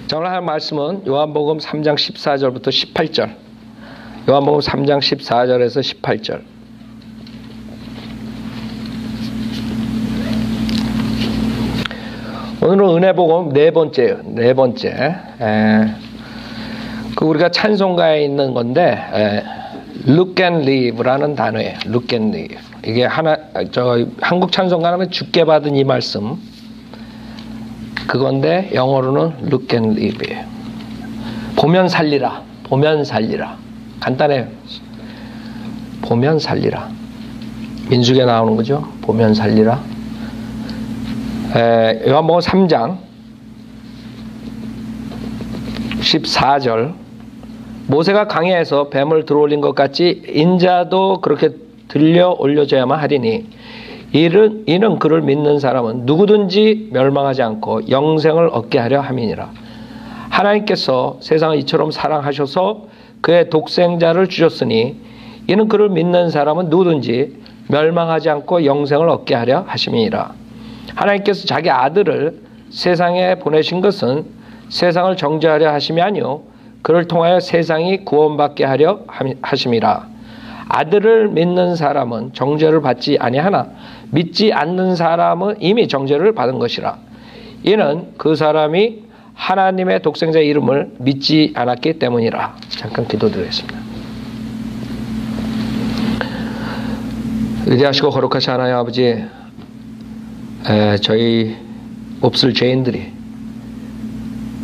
자, 오늘 할 말씀은 요한복음 3장 14절부터 18절. 요한복음 3장 14절에서 18절. 오늘은 은혜복음 네 번째. 우리가 찬송가에 있는 건데, Look and Live라는 단어예요. Look and Live. 이게 한국 찬송가는 주께 받은 이 말씀. 그건데 영어로는 Look and Live예요. 보면 살리라. 간단해요. 보면 살리라. 민수기에 나오는 거죠. 보면 살리라. 요한복음 3장 14절. 모세가 강야에서 뱀을 들어올린 것 같이 인자도 그렇게 들려 올려져야만 하리니 이는 그를 믿는 사람은 누구든지 멸망하지 않고 영생을 얻게 하려 함이니라. 하나님께서 세상을 이처럼 사랑하셔서 그의 독생자를 주셨으니 이는 그를 믿는 사람은 누구든지 멸망하지 않고 영생을 얻게 하려 하심이니라. 하나님께서 자기 아들을 세상에 보내신 것은 세상을 정죄하려 하심이 아니요 그를 통하여 세상이 구원받게 하려 하심이라. 아들을 믿는 사람은 정죄를 받지 아니하나 믿지 않는 사람은 이미 정죄를 받은 것이라. 이는 그 사람이 하나님의 독생자의 이름을 믿지 않았기 때문이라. 잠깐 기도드리겠습니다. 위대하시고 거룩하시 하나님 아버지, 저희 몹쓸 죄인들이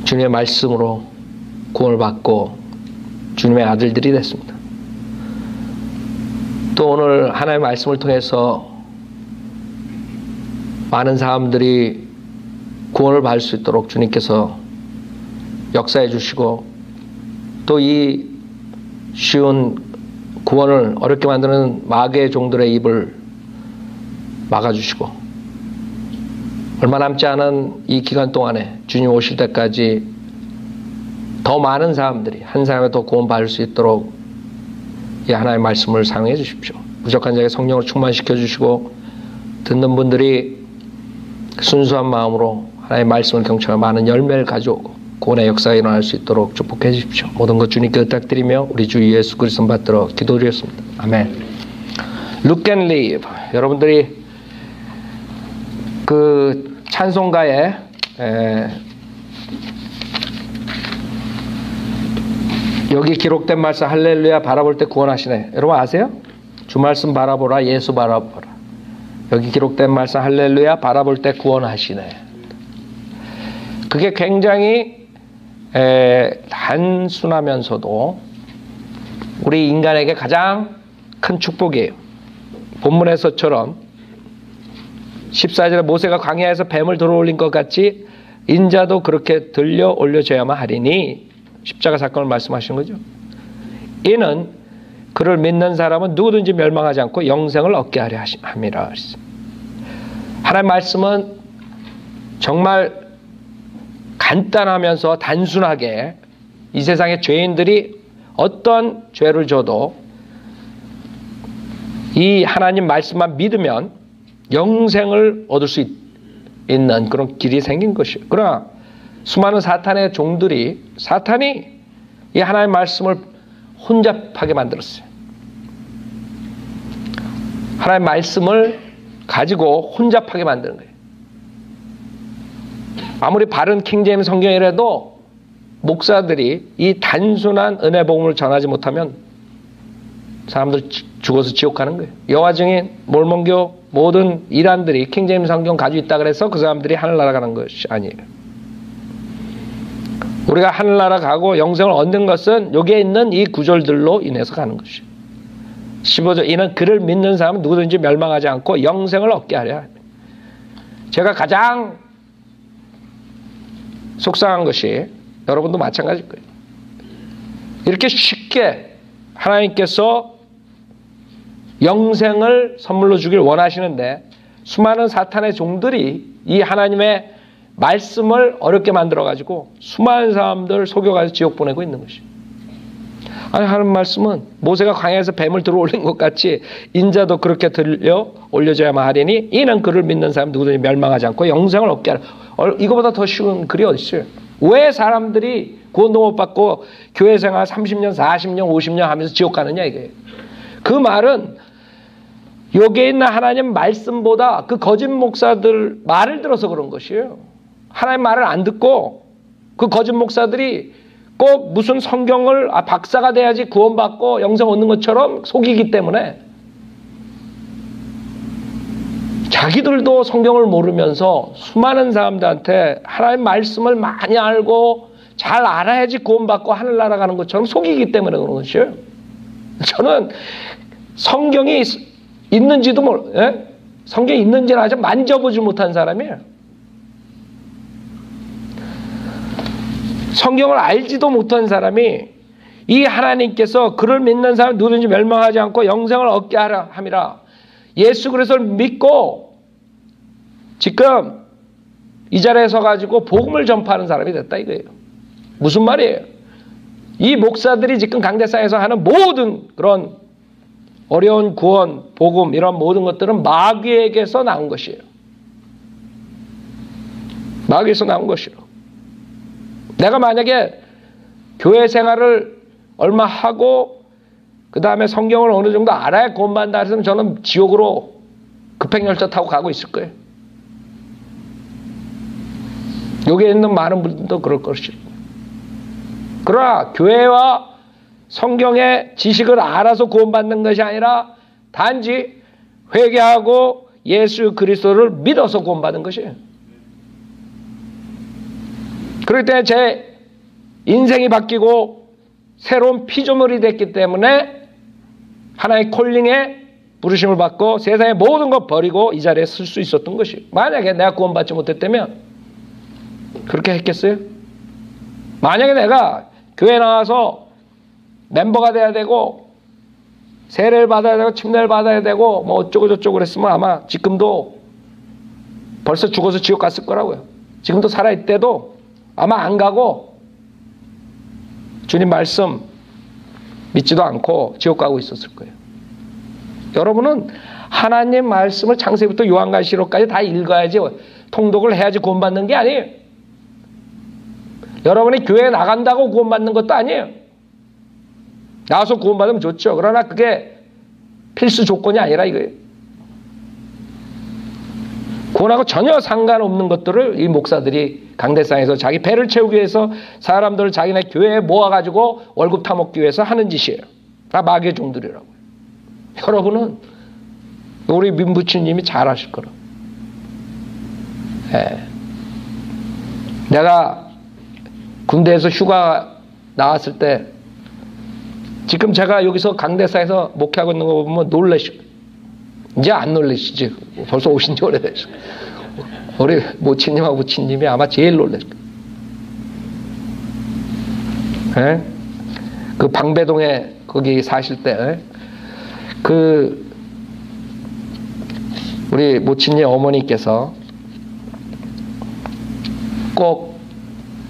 주님의 말씀으로 구원을 받고 주님의 아들들이 됐습니다. 또 오늘 하나님의 말씀을 통해서 많은 사람들이 구원을 받을 수 있도록 주님께서 역사해 주시고 또 이 쉬운 구원을 어렵게 만드는 마귀의 종들의 입을 막아주시고 얼마 남지 않은 이 기간 동안에 주님 오실 때까지 더 많은 사람들이 한 사람에 더 구원받을 수 있도록 이 하나님의 말씀을 사용해 주십시오. 부족한 자에게 성령을 충만시켜 주시고 듣는 분들이 순수한 마음으로 하나님의 말씀을 경청하여 많은 열매를 가져오고 구원의 역사가 일어날 수 있도록 축복해 주십시오. 모든 것 주님께 부탁드리며 우리 주 예수 그리스도 받들어 기도드렸습니다. 아멘. Look and Live. 여러분들이 그 찬송가에 여기 기록된 말씀 할렐루야 바라볼 때 구원하시네. 여러분 아세요? 주 말씀 바라보라, 예수 바라보라. 여기 기록된 말씀 할렐루야 바라볼 때 구원하시네. 그게 굉장히 단순하면서도 우리 인간에게 가장 큰 축복이에요. 본문에서처럼 14절에 모세가 광야에서 뱀을 들어올린 것 같이 인자도 그렇게 들려 올려져야만 하리니 십자가 사건을 말씀하시는 거죠. 이는 그를 믿는 사람은 누구든지 멸망하지 않고 영생을 얻게 하려 함이라. 하나님의 말씀은 정말 간단하면서 단순하게 이 세상의 죄인들이 어떤 죄를 져도 이 하나님 말씀만 믿으면 영생을 얻을 수 있는 그런 길이 생긴 것이에요. 그러나 수많은 사탄의 종들이 사탄이 이 하나님의 말씀을 혼잡하게 만들었어요. 하나님의 말씀을 가지고 혼잡하게 만드는 거예요. 아무리 바른 킹제임스 성경이라도 목사들이 이 단순한 은혜 복음을 전하지 못하면 사람들 죽어서 지옥 가는 거예요. 여호와 증인, 몰몬교 모든 이단들이 킹제임스 성경 가지고 있다 그래서 그 사람들이 하늘나라 가는 것이 아니에요. 우리가 하늘나라 가고 영생을 얻는 것은 여기에 있는 이 구절들로 인해서 가는 것이에요. 15절 이는 그를 믿는 사람은 누구든지 멸망하지 않고 영생을 얻게 하려 합니다. 제가 가장 속상한 것이 여러분도 마찬가지일 거예요. 이렇게 쉽게 하나님께서 영생을 선물로 주길 원하시는데 수많은 사탄의 종들이 이 하나님의 말씀을 어렵게 만들어가지고 수많은 사람들 속여가지고 지옥 보내고 있는 것이에요. 아니, 하는 말씀은 모세가 광야에서 뱀을 들어올린 것 같이 인자도 그렇게 들려 올려져야만 하리니 이는 그를 믿는 사람 누구든지 멸망하지 않고 영생을 얻게 하라. 이거보다 더 쉬운 글이 어디 있어요? 왜 사람들이 구원도 못 받고 교회 생활 30년, 40년, 50년 하면서 지옥 가느냐 이거예요. 그 말은 여기에 있는 하나님 말씀보다 그 거짓 목사들 말을 들어서 그런 것이에요. 하나님 말을 안 듣고 그 거짓 목사들이 꼭 무슨 성경을 박사가 돼야지 구원받고 영생 얻는 것처럼 속이기 때문에 자기들도 성경을 모르면서 수많은 사람들한테 하나님 말씀을 많이 알고 잘 알아야지 구원받고 하늘나라 가는 것처럼 속이기 때문에 그런 것이에요. 저는 성경이 있는지도 성경이 있는지는 아직 만져보지 못한 사람이에요. 성경을 알지도 못한 사람이 이 하나님께서 그를 믿는 사람 누구든지 멸망하지 않고 영생을 얻게 하라 함이라. 예수 그리스도를 믿고 지금 이 자리에 서가지고 복음을 전파하는 사람이 됐다 이거예요. 무슨 말이에요? 이 목사들이 지금 강대상에서 하는 모든 그런 어려운 구원, 복음 이런 모든 것들은 마귀에게서 나온 것이에요. 마귀에서 나온 것이에요. 내가 만약에 교회 생활을 얼마 하고 그 다음에 성경을 어느 정도 알아야 구원받는다 했으면 저는 지옥으로 급행열차 타고 가고 있을 거예요. 여기에 있는 많은 분들도 그럴 것이에요. 그러나 교회와 성경의 지식을 알아서 구원받는 것이 아니라 단지 회개하고 예수 그리스도를 믿어서 구원받는 것이에요. 그럴 때 제 인생이 바뀌고 새로운 피조물이 됐기 때문에 하나의 콜링에 부르심을 받고 세상의 모든 것 버리고 이 자리에 설 수 있었던 것이에요. 만약에 내가 구원받지 못했다면 그렇게 했겠어요? 만약에 내가 교회 나와서 멤버가 돼야 되고 세례를 받아야 되고 침례를 받아야 되고 뭐 어쩌고 저쩌고 그랬으면 아마 지금도 벌써 죽어서 지옥 갔을 거라고요. 지금도 살아있대도 아마 안 가고 주님 말씀 믿지도 않고 지옥 가고 있었을 거예요. 여러분은 하나님 말씀을 창세기부터 요한계시록까지 다 읽어야지 통독을 해야지 구원받는 게 아니에요. 여러분이 교회에 나간다고 구원받는 것도 아니에요. 나와서 구원받으면 좋죠. 그러나 그게 필수 조건이 아니라 이거예요. 구원하고 전혀 상관없는 것들을 이 목사들이 강대상에서 자기 배를 채우기 위해서 사람들을 자기네 교회에 모아가지고 월급 타먹기 위해서 하는 짓이에요. 다 마귀의 종들이라고요. 여러분은 우리 민부치님이 잘 아실 거라. 내가 군대에서 휴가 나왔을 때 지금 제가 여기서 강대상에서 목회하고 있는 거 보면 놀라시고 이제 안 놀라시지. 벌써 오신 지 오래되셨어. 우리 모치님하고 부치님이 아마 제일 놀랐을 거예요. 그 방배동에 거기 사실 때 그 우리 모치님 어머니께서 꼭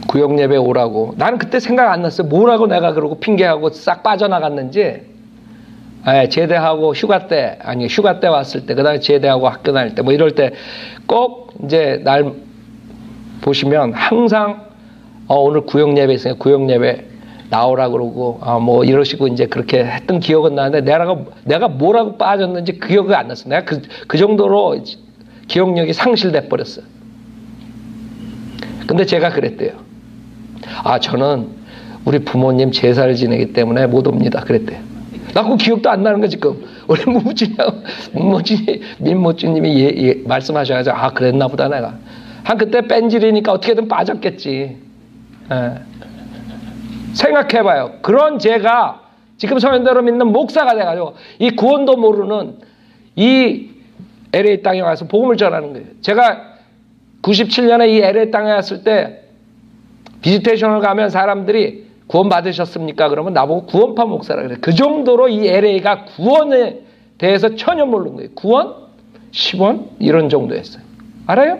구역예배 오라고. 나는 그때 생각 안 났어요. 뭐라고 내가 그러고 핑계하고 싹 빠져나갔는지. 제대하고 휴가 때 왔을 때, 그 다음에 제대하고 학교 다닐 때, 뭐 이럴 때 꼭 이제 날 보시면 항상, 오늘 구역예배 있으니까 구역예배 나오라 그러고, 뭐 이러시고 이제 그렇게 했던 기억은 나는데 내가 뭐라고 빠졌는지 기억이 안 났어. 내가 그 정도로 기억력이 상실돼 버렸어요. 근데 제가 그랬대요. 저는 우리 부모님 제사를 지내기 때문에 못 옵니다. 그랬대요. 나 그 기억도 안 나는 거 지금. 우리 민모찌님이 말씀하셔가지고 그랬나 보다 내가. 그때 뺀질이니까 어떻게든 빠졌겠지. 생각해봐요. 그런 제가 지금 서현대로 믿는 목사가 돼가지고 이 구원도 모르는 이 LA 땅에 와서 복음을 전하는 거예요. 제가 97년에 이 LA 땅에 왔을 때 비지테이션을 가면 사람들이 구원 받으셨습니까? 그러면 나보고 구원파 목사라 그래요. 그 정도로 이 LA가 구원에 대해서 전혀 모르는 거예요. 구원? 10원? 이런 정도였어요. 알아요?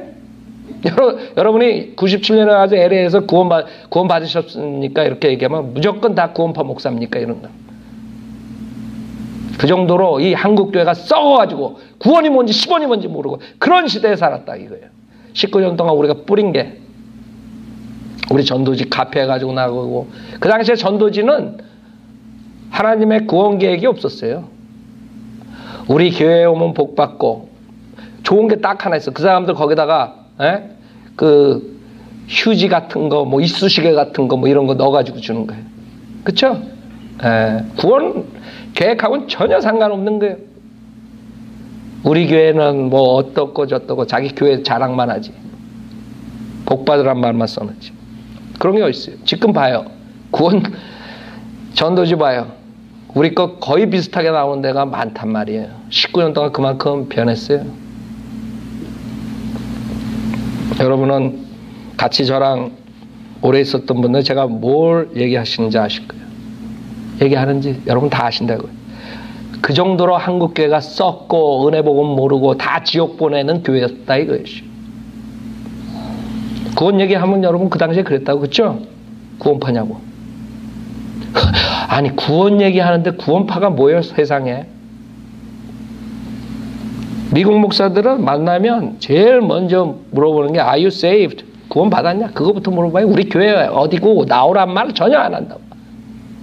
여러분이 97년에 와서 LA에서 구원 받으셨습니까? 이렇게 얘기하면 무조건 다 구원파 목사입니까? 이런 거. 그 정도로 이 한국교회가 썩어가지고 구원이 뭔지 10원이 뭔지 모르고 그런 시대에 살았다 이거예요. 19년 동안 우리가 뿌린 게 우리 전도지 카페 가지고 나가고. 그 당시에 전도지는 하나님의 구원 계획이 없었어요. 우리 교회에 오면 복 받고 좋은 게 딱 하나 있어. 그 사람들 거기다가 그 휴지 같은 거, 뭐 이쑤시개 같은 거, 뭐 이런 거 넣어가지고 주는 거예요. 그렇죠? 구원 계획하고는 전혀 상관없는 거예요. 우리 교회는 뭐 어떻고 저떻고 자기 교회 자랑만 하지. 복 받으란 말만 써놓지. 그런 게 어딨어요. 지금 봐요. 구원 전도지 봐요. 우리 거 거의 비슷하게 나오는 데가 많단 말이에요. 19년 동안 그만큼 변했어요. 여러분은 같이 저랑 오래 있었던 분들 제가 뭘 얘기하시는지 아실 거예요. 얘기하는지 여러분 다 아신다고요. 그 정도로 한국 교회가 썩고 은혜 복음 모르고 다 지옥 보내는 교회였다 이거예요. 구원 얘기하면 여러분 그 당시에 그랬다고 그랬죠? 구원파냐고. 아니 구원 얘기하는데 구원파가 뭐예요 세상에? 미국 목사들은 만나면 제일 먼저 물어보는 게 Are you saved? 구원 받았냐? 그거부터 물어봐요. 우리 교회 어디고 나오란 말 전혀 안 한다고.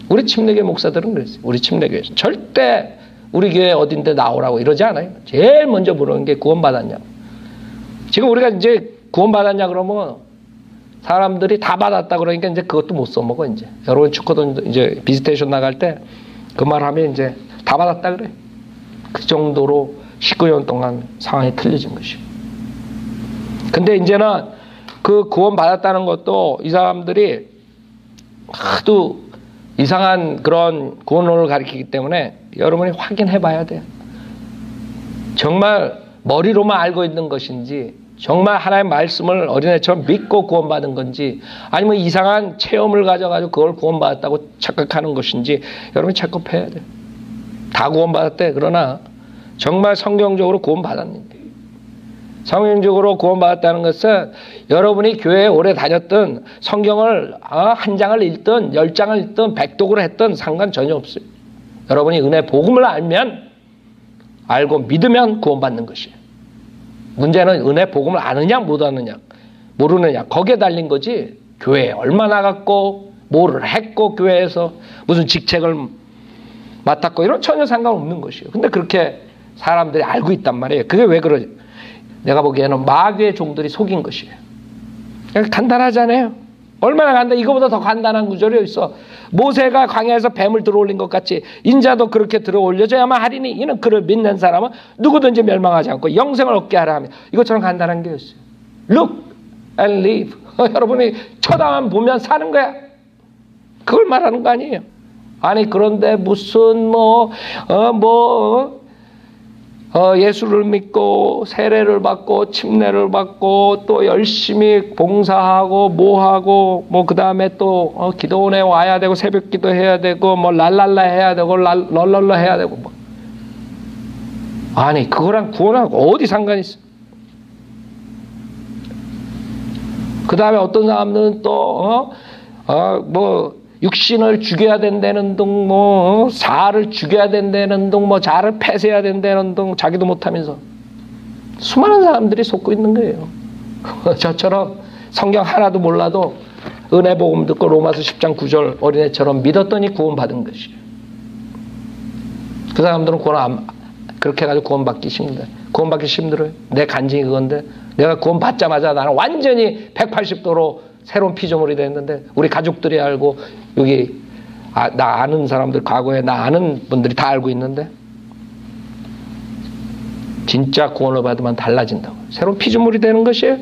우리 침례교회 목사들은 그랬어요. 우리 침례교회에서 절대 우리 교회 어딘데 나오라고 이러지 않아요. 제일 먼저 물어보는 게 구원 받았냐고. 지금 우리가 이제 구원 받았냐 그러면 사람들이 다 받았다 그러니까 이제 그것도 못 써먹어 이제. 여러분 축구도 이제 비지테이션 나갈 때 그 말하면 이제 다 받았다 그래. 그 정도로 19년 동안 상황이 틀려진 것이고. 근데 이제는 그 구원 받았다는 것도 이 사람들이 하도 이상한 그런 구원론을 가리키기 때문에 여러분이 확인해 봐야 돼요. 정말 머리로만 알고 있는 것인지 정말 하나님의 말씀을 어린애처럼 믿고 구원받은 건지 아니면 이상한 체험을 가져가지고 그걸 구원받았다고 착각하는 것인지 여러분이 체크해야 돼요. 다 구원받았대. 그러나 정말 성경적으로 구원받았는데 성경적으로 구원받았다는 것은 여러분이 교회에 오래 다녔던 성경을 한 장을 읽든 10장을 읽든 100독을 했든 상관 전혀 없어요. 여러분이 은혜 복음을 알고 믿으면 구원받는 것이에요. 문제는 은혜 복음을 아느냐 못 아느냐 모르느냐 거기에 달린 거지 교회에 얼마나 갔고 뭐를 했고 교회에서 무슨 직책을 맡았고 이런 전혀 상관없는 것이에요. 근데 그렇게 사람들이 알고 있단 말이에요. 그게 왜 그러지? 내가 보기에는 마귀의 종들이 속인 것이에요. 간단하잖아요. 얼마나 간단, 이거보다 더 간단한 구절이 있어. 모세가 광야에서 뱀을 들어올린 것 같이 인자도 그렇게 들어올려져야만 하리니 이는 그를 믿는 사람은 누구든지 멸망하지 않고 영생을 얻게 하라 하며 이것처럼 간단한 게 있어요. Look and live. 여러분이 쳐다만 보면 사는 거야. 그걸 말하는 거 아니에요. 아니 그런데 무슨 예수를 믿고 세례를 받고 침례를 받고 또 열심히 봉사하고 뭐하고 그 다음에 또 기도원에 와야 되고 새벽 기도해야 되고 랄랄라 해야 되고 럴럴러 해야 되고 아니 그거랑 구원하고 어디 상관이 있어? 그 다음에 어떤 사람들은 또 육신을 죽여야 된다는 둥, 사를 죽여야 된다는 둥, 자를 폐쇄해야 된다는 둥, 자기도 못하면서. 수많은 사람들이 속고 있는 거예요. 저처럼 성경 하나도 몰라도 은혜 복음 듣고 로마서 10장 9절 어린애처럼 믿었더니 구원받은 것이에요. 그 사람들은 그렇게 해가지고 구원받기 힘들어요. 구원받기 힘들어요. 내 간증이 그건데 내가 구원받자마자 나는 완전히 180도로 새로운 피조물이 됐는데 우리 가족들이 알고 여기 나 아는 사람들 과거에 나 아는 분들이 다 알고 있는데 진짜 구원을 받으면 달라진다고. 새로운 피조물이 되는 것이에요.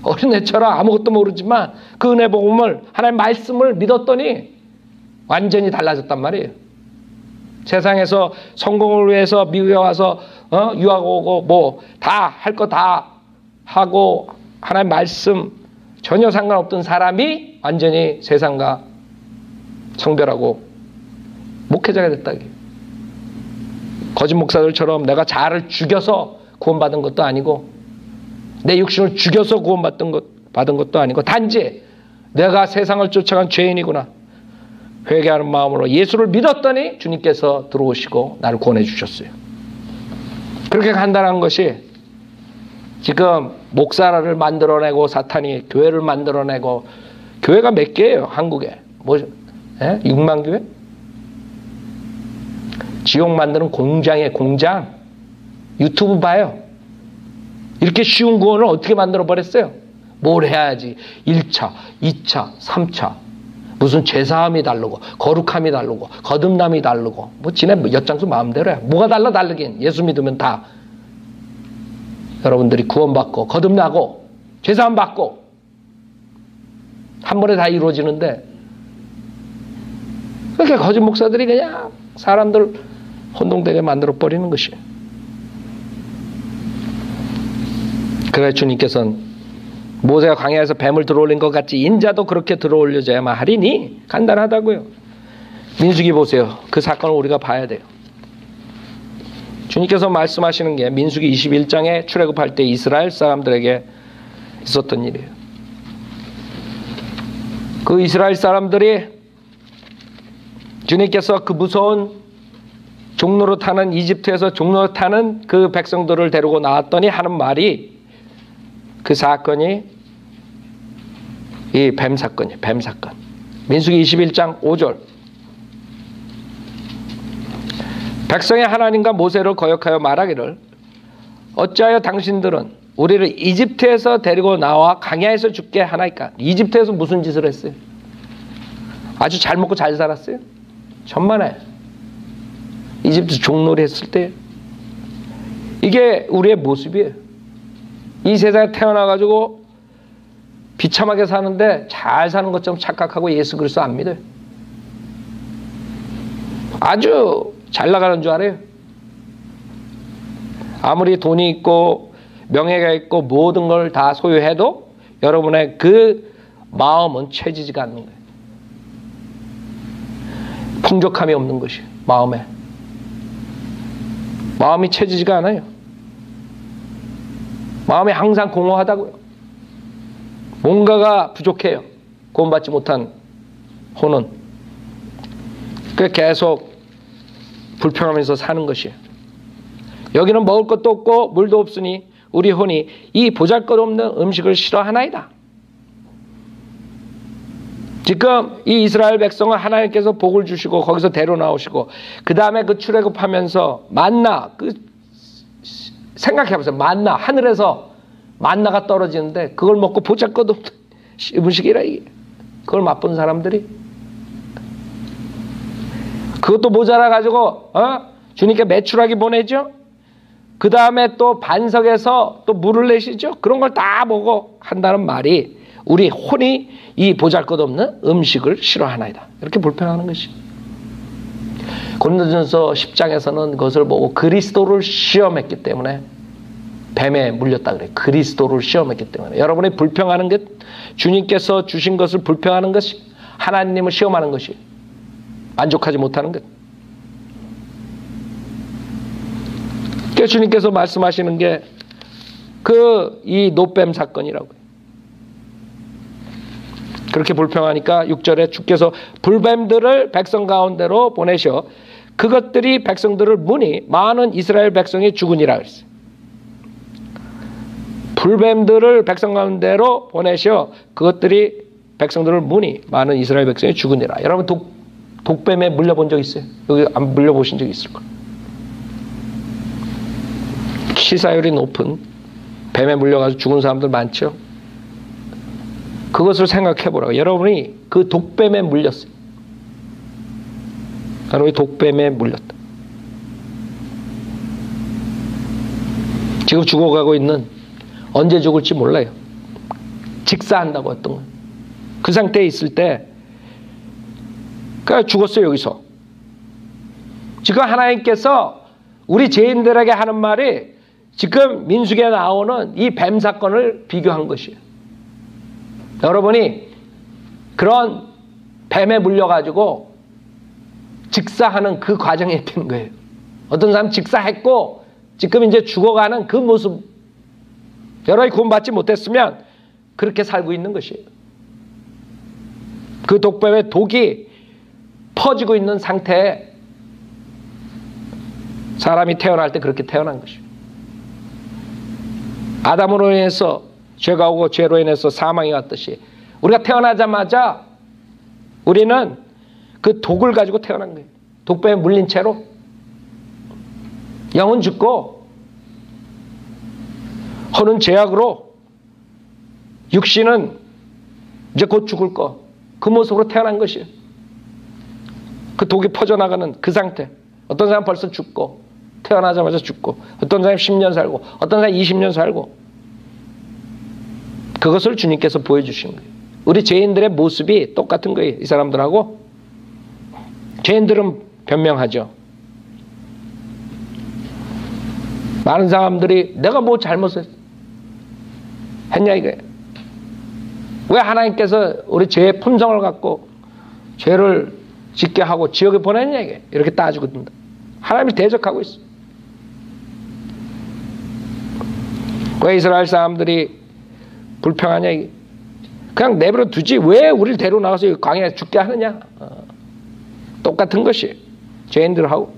어린애처럼 아무것도 모르지만 그 은혜 복음을 하나님의 말씀을 믿었더니 완전히 달라졌단 말이에요. 세상에서 성공을 위해서 미국에 와서 유학 오고 다 할 거 다 하고 하나님의 말씀 전혀 상관없던 사람이 완전히 세상과 성별하고 목회자가 됐다. 거짓 목사들처럼 내가 자아를 죽여서 구원받은 것도 아니고 내 육신을 죽여서 받은 것도 아니고 단지 내가 세상을 쫓아간 죄인이구나 회개하는 마음으로 예수를 믿었더니 주님께서 들어오시고 나를 구원해 주셨어요. 그렇게 간단한 것이 지금 목사를 만들어내고 사탄이 교회를 만들어내고 교회가 몇 개예요, 한국에? 뭐, 6만 교회? 지옥 만드는 공장에 공장. 유튜브 봐요. 이렇게 쉬운 구원을 어떻게 만들어 버렸어요? 뭘 해야지? 1차, 2차, 3차. 무슨 죄사함이 다르고, 거룩함이 다르고, 거듭남이 다르고, 뭐, 지네 엿장수 마음대로 해. 뭐가 다르긴. 예수 믿으면 다. 여러분들이 구원받고, 거듭나고, 죄사함 받고, 한 번에 다 이루어지는데, 그렇게 거짓 목사들이 그냥 사람들 혼동되게 만들어 버리는 것이에요. 그래 주님께서는 모세가 광야에서 뱀을 들어올린 것 같이 인자도 그렇게 들어올려져야만 하리니 간단하다고요. 민수기 보세요. 그 사건을 우리가 봐야 돼요. 주님께서 말씀하시는 게 민수기 21장에 출애굽할 때 이스라엘 사람들에게 있었던 일이에요. 그 이스라엘 사람들이 주님께서 그 무서운 종로로 타는 이집트에서 종로로 타는 그 백성들을 데리고 나왔더니 하는 말이 그 사건이 이 뱀 사건이에요. 뱀 사건. 민수기 21장 5절. 백성의 하나님과 모세를 거역하여 말하기를 어찌하여 당신들은 우리를 이집트에서 데리고 나와 광야에서 죽게 하나이까? 이집트에서 무슨 짓을 했어요? 아주 잘 먹고 잘 살았어요? 천만에. 이집트 종놀이 했을 때 이게 우리의 모습이에요. 이 세상에 태어나가지고 비참하게 사는데 잘 사는 것처럼 착각하고 예수 그리스도 안 믿어요. 아주 잘 나가는 줄 알아요. 아무리 돈이 있고 명예가 있고 모든 걸 다 소유해도 여러분의 그 마음은 채지지가 않는 거예요. 풍족함이 없는 것이에요. 마음이 채지지가 않아요. 마음이 항상 공허하다고요. 뭔가가 부족해요. 구원받지 못한 혼은. 그래서 계속 불평하면서 사는 것이에요. 여기는 먹을 것도 없고 물도 없으니 우리 혼이 이 보잘것없는 음식을 싫어하나이다. 지금 이 이스라엘 백성은 하나님께서 복을 주시고 거기서 데려 나오시고 그 다음에 그 출애굽하면서 만나 생각해보세요. 만나 하늘에서 만나가 떨어지는데 그걸 먹고 보잘것없는 음식이라 이게. 그걸 맛본 사람들이 그것도 모자라 가지고 주님께 매출하기 보내죠. 그 다음에 또 반석에서 또 물을 내시죠. 그런 걸 다 보고 한다는 말이 우리 혼이 이 보잘것없는 음식을 싫어하나이다. 이렇게 불평하는 것이. 고린도전서 10장에서는 그것을 보고 그리스도를 시험했기 때문에 뱀에 물렸다 그래요. 그리스도를 시험했기 때문에. 여러분이 불평하는 것, 주님께서 주신 것을 불평하는 것이 하나님을 시험하는 것이 만족하지 못하는 것. 그래서 주님께서 말씀하시는 게 이 노뱀 사건이라고요. 그렇게 불평하니까 6절에 주께서 불뱀들을 백성 가운데로 보내셔 그것들이 백성들을 무니 많은 이스라엘 백성이 죽으니라 그랬어요. 불뱀들을 백성 가운데로 보내셔 그것들이 백성들을 무니 많은 이스라엘 백성이 죽으니라. 여러분 독뱀에 물려본 적 있어요? 여기 안 물려보신 적 있을 거예요. 치사율이 높은 뱀에 물려가지고 죽은 사람들 많죠? 그것을 생각해 보라고. 여러분이 그 독뱀에 물렸어요. 여러분이 독뱀에 물렸다. 지금 죽어가고 있는 언제 죽을지 몰라요. 직사한다고 했던 거예요. 그 상태에 있을 때 그러니까 죽었어요. 여기서. 지금 하나님께서 우리 죄인들에게 하는 말이 지금 민수기에 나오는 이 뱀 사건을 비교한 것이에요. 여러분이 그런 뱀에 물려가지고 직사하는 그 과정에 있는 거예요. 어떤 사람 직사했고 지금 이제 죽어가는 그 모습. 여러분이 구원받지 못했으면 그렇게 살고 있는 것이에요. 그 독뱀의 독이 퍼지고 있는 상태에 사람이 태어날 때 그렇게 태어난 것이에요. 아담으로 인해서 죄가 오고 죄로 인해서 사망이 왔듯이 우리가 태어나자마자 우리는 그 독을 가지고 태어난 거예요. 독뱀에 물린 채로. 영은 죽고 허는 죄악으로 육신은 이제 곧 죽을 거. 그 모습으로 태어난 것이에요. 그 독이 퍼져나가는 그 상태. 어떤 사람 벌써 죽고 태어나자마자 죽고 어떤 사람 10년 살고 어떤 사람 20년 살고 그것을 주님께서 보여주신 거예요. 우리 죄인들의 모습이 똑같은 거예요. 이 사람들하고. 죄인들은 변명하죠. 많은 사람들이 내가 뭐 잘못했냐 이거예요. 왜 하나님께서 우리 죄의 품성을 갖고 죄를 짓게 하고 지옥에 보냈냐 이게 이렇게 따지고 든다. 하나님이 대적하고 있어. 왜 이스라엘 사람들이 불평하냐 이게. 그냥 내버려 두지 왜 우리를 데리고 나가서 광야에 죽게 하느냐. 똑같은 것이 죄인들하고.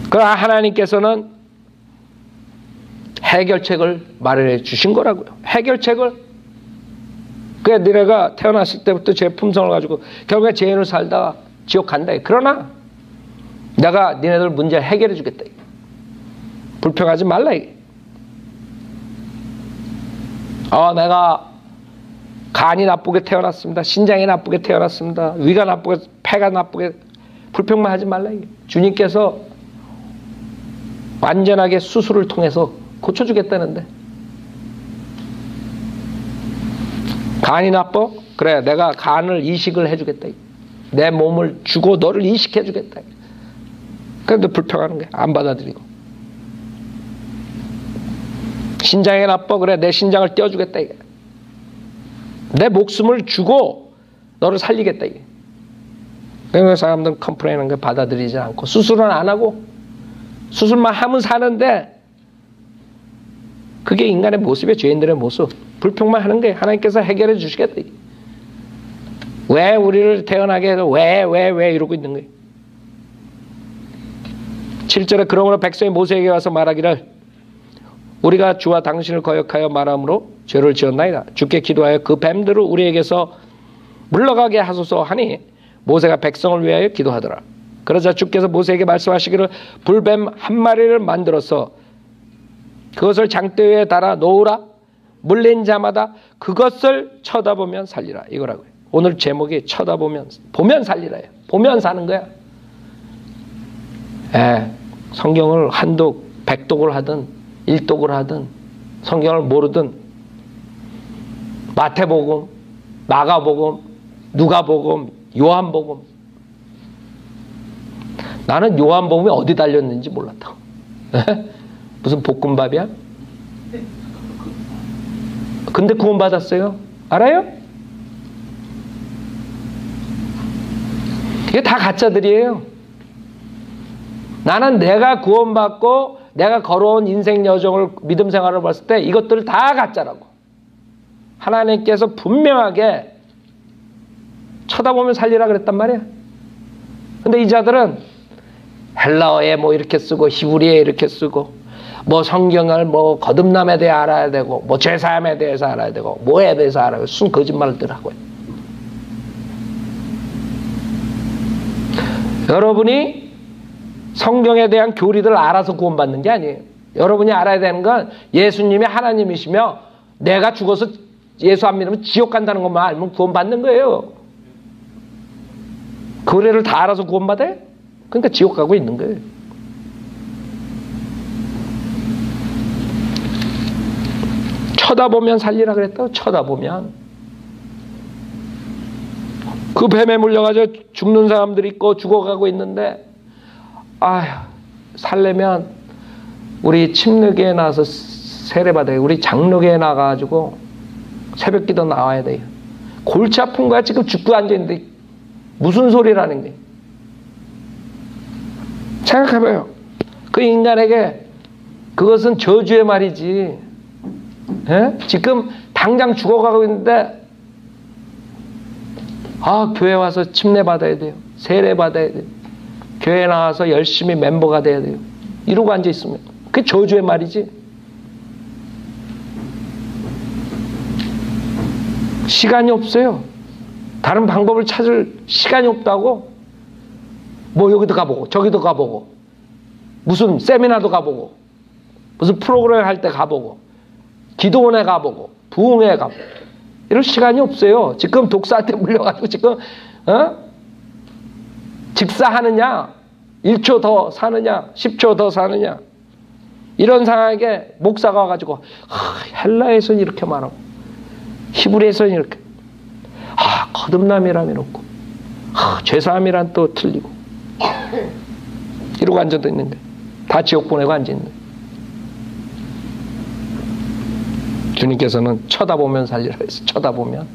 그러나 하나님께서는 해결책을 마련해 주신 거라고요. 해결책을. 그래 너네가 태어났을 때부터 죄 품성을 가지고 결국에 죄인을 살다가 지옥 간다. 그러나 내가 너네들 문제 해결해 주겠다. 불평하지 말라. 내가 간이 나쁘게 태어났습니다. 신장이 나쁘게 태어났습니다. 위가 나쁘게, 폐가 나쁘게 불평만 하지 말라. 주님께서 완전하게 수술을 통해서 고쳐주겠다는데. 간이 나빠? 그래 내가 간을 이식을 해주겠다. 내 몸을 주고 너를 이식해주겠다. 그런데 불평하는 거야. 안 받아들이고. 신장이 나빠? 그래 내 신장을 떼어주겠다. 내 목숨을 주고 너를 살리겠다. 그래서 사람들은 컴플레인하는 거 받아들이지 않고 수술은 안 하고 수술만 하면 사는데 그게 인간의 모습이에요. 죄인들의 모습. 불평만 하는 거예요. 하나님께서 해결해 주시겠다. 왜 우리를 태어나게 해서 왜 이러고 있는 거예요. 7절에 그러므로 백성이 모세에게 와서 말하기를 우리가 주와 당신을 거역하여 말함으로 죄를 지었나이다. 주께 기도하여 그 뱀들을 우리에게서 물러가게 하소서 하니 모세가 백성을 위하여 기도하더라. 그러자 주께서 모세에게 말씀하시기를 불뱀 한 마리를 만들어서 그것을 장대 위에 달아 놓으라. 물린 자마다 그것을 쳐다보면 살리라. 이거라고요. 오늘 제목이 쳐다보면 보면 살리라예요. 보면 사는 거야. 성경을 한독, 백독을 하든 일독을 하든 성경을 모르든 마태복음, 마가복음, 누가복음, 요한복음. 나는 요한복음이 어디 달렸는지 몰랐다. 무슨 볶음밥이야? 근데 구원받았어요. 알아요? 이게 다 가짜들이에요. 나는 내가 구원받고 내가 걸어온 인생 여정을 믿음 생활을 봤을 때 이것들 다 가짜라고. 하나님께서 분명하게 쳐다보면 살리라 그랬단 말이야. 근데 이 자들은 헬라어에 뭐 이렇게 쓰고 히브리에 이렇게 쓰고 뭐 성경을 뭐 거듭남에 대해 알아야 되고 뭐 죄사함에 대해서 알아야 되고 뭐에 대해서 알아야 되고 순 거짓말들 하고요. 여러분이 성경에 대한 교리들을 알아서 구원받는 게 아니에요. 여러분이 알아야 되는 건 예수님이 하나님이시며 내가 죽어서 예수 안 믿으면 지옥 간다는 것만 알면 구원받는 거예요. 교리를 다 알아서 구원받아요? 그러니까 지옥 가고 있는 거예요. 쳐다보면 살리라 그랬다고. 쳐다보면 그 뱀에 물려가지고 죽는 사람들이 있고 죽어가고 있는데 살려면 우리 침례교회에 나와서 세례받아요. 우리 장로교회에 나가가지고 새벽기도 나와야 돼요. 골치 아픈 거야. 지금 죽고 앉아있는데 무슨 소리라는 거예요. 생각해봐요. 그 인간에게 그것은 저주의 말이지. 지금 당장 죽어가고 있는데 교회 와서 침례 받아야 돼요. 세례 받아야 돼요. 교회 나와서 열심히 멤버가 돼야 돼요. 이러고 앉아있으면 그게 저주의 말이지. 시간이 없어요. 다른 방법을 찾을 시간이 없다고. 뭐 여기도 가보고 저기도 가보고 무슨 세미나도 가보고 무슨 프로그램 할 때 가보고 기도원에 가보고 부흥회 가보고 이럴 시간이 없어요. 지금 독사한테 물려가지고 지금 직사하느냐 1초 더 사느냐 10초 더 사느냐 이런 상황에 목사가 와가지고 헬라에서는 이렇게 말하고 히브리에서는 이렇게 거듭남이란 이렇고 죄사함이란 또 틀리고 이러고 앉아도 있는 거예요. 다 지옥 보내고 앉아있는 거예요. 주님께서는 쳐다보면 살리라 했어요. 쳐다보면.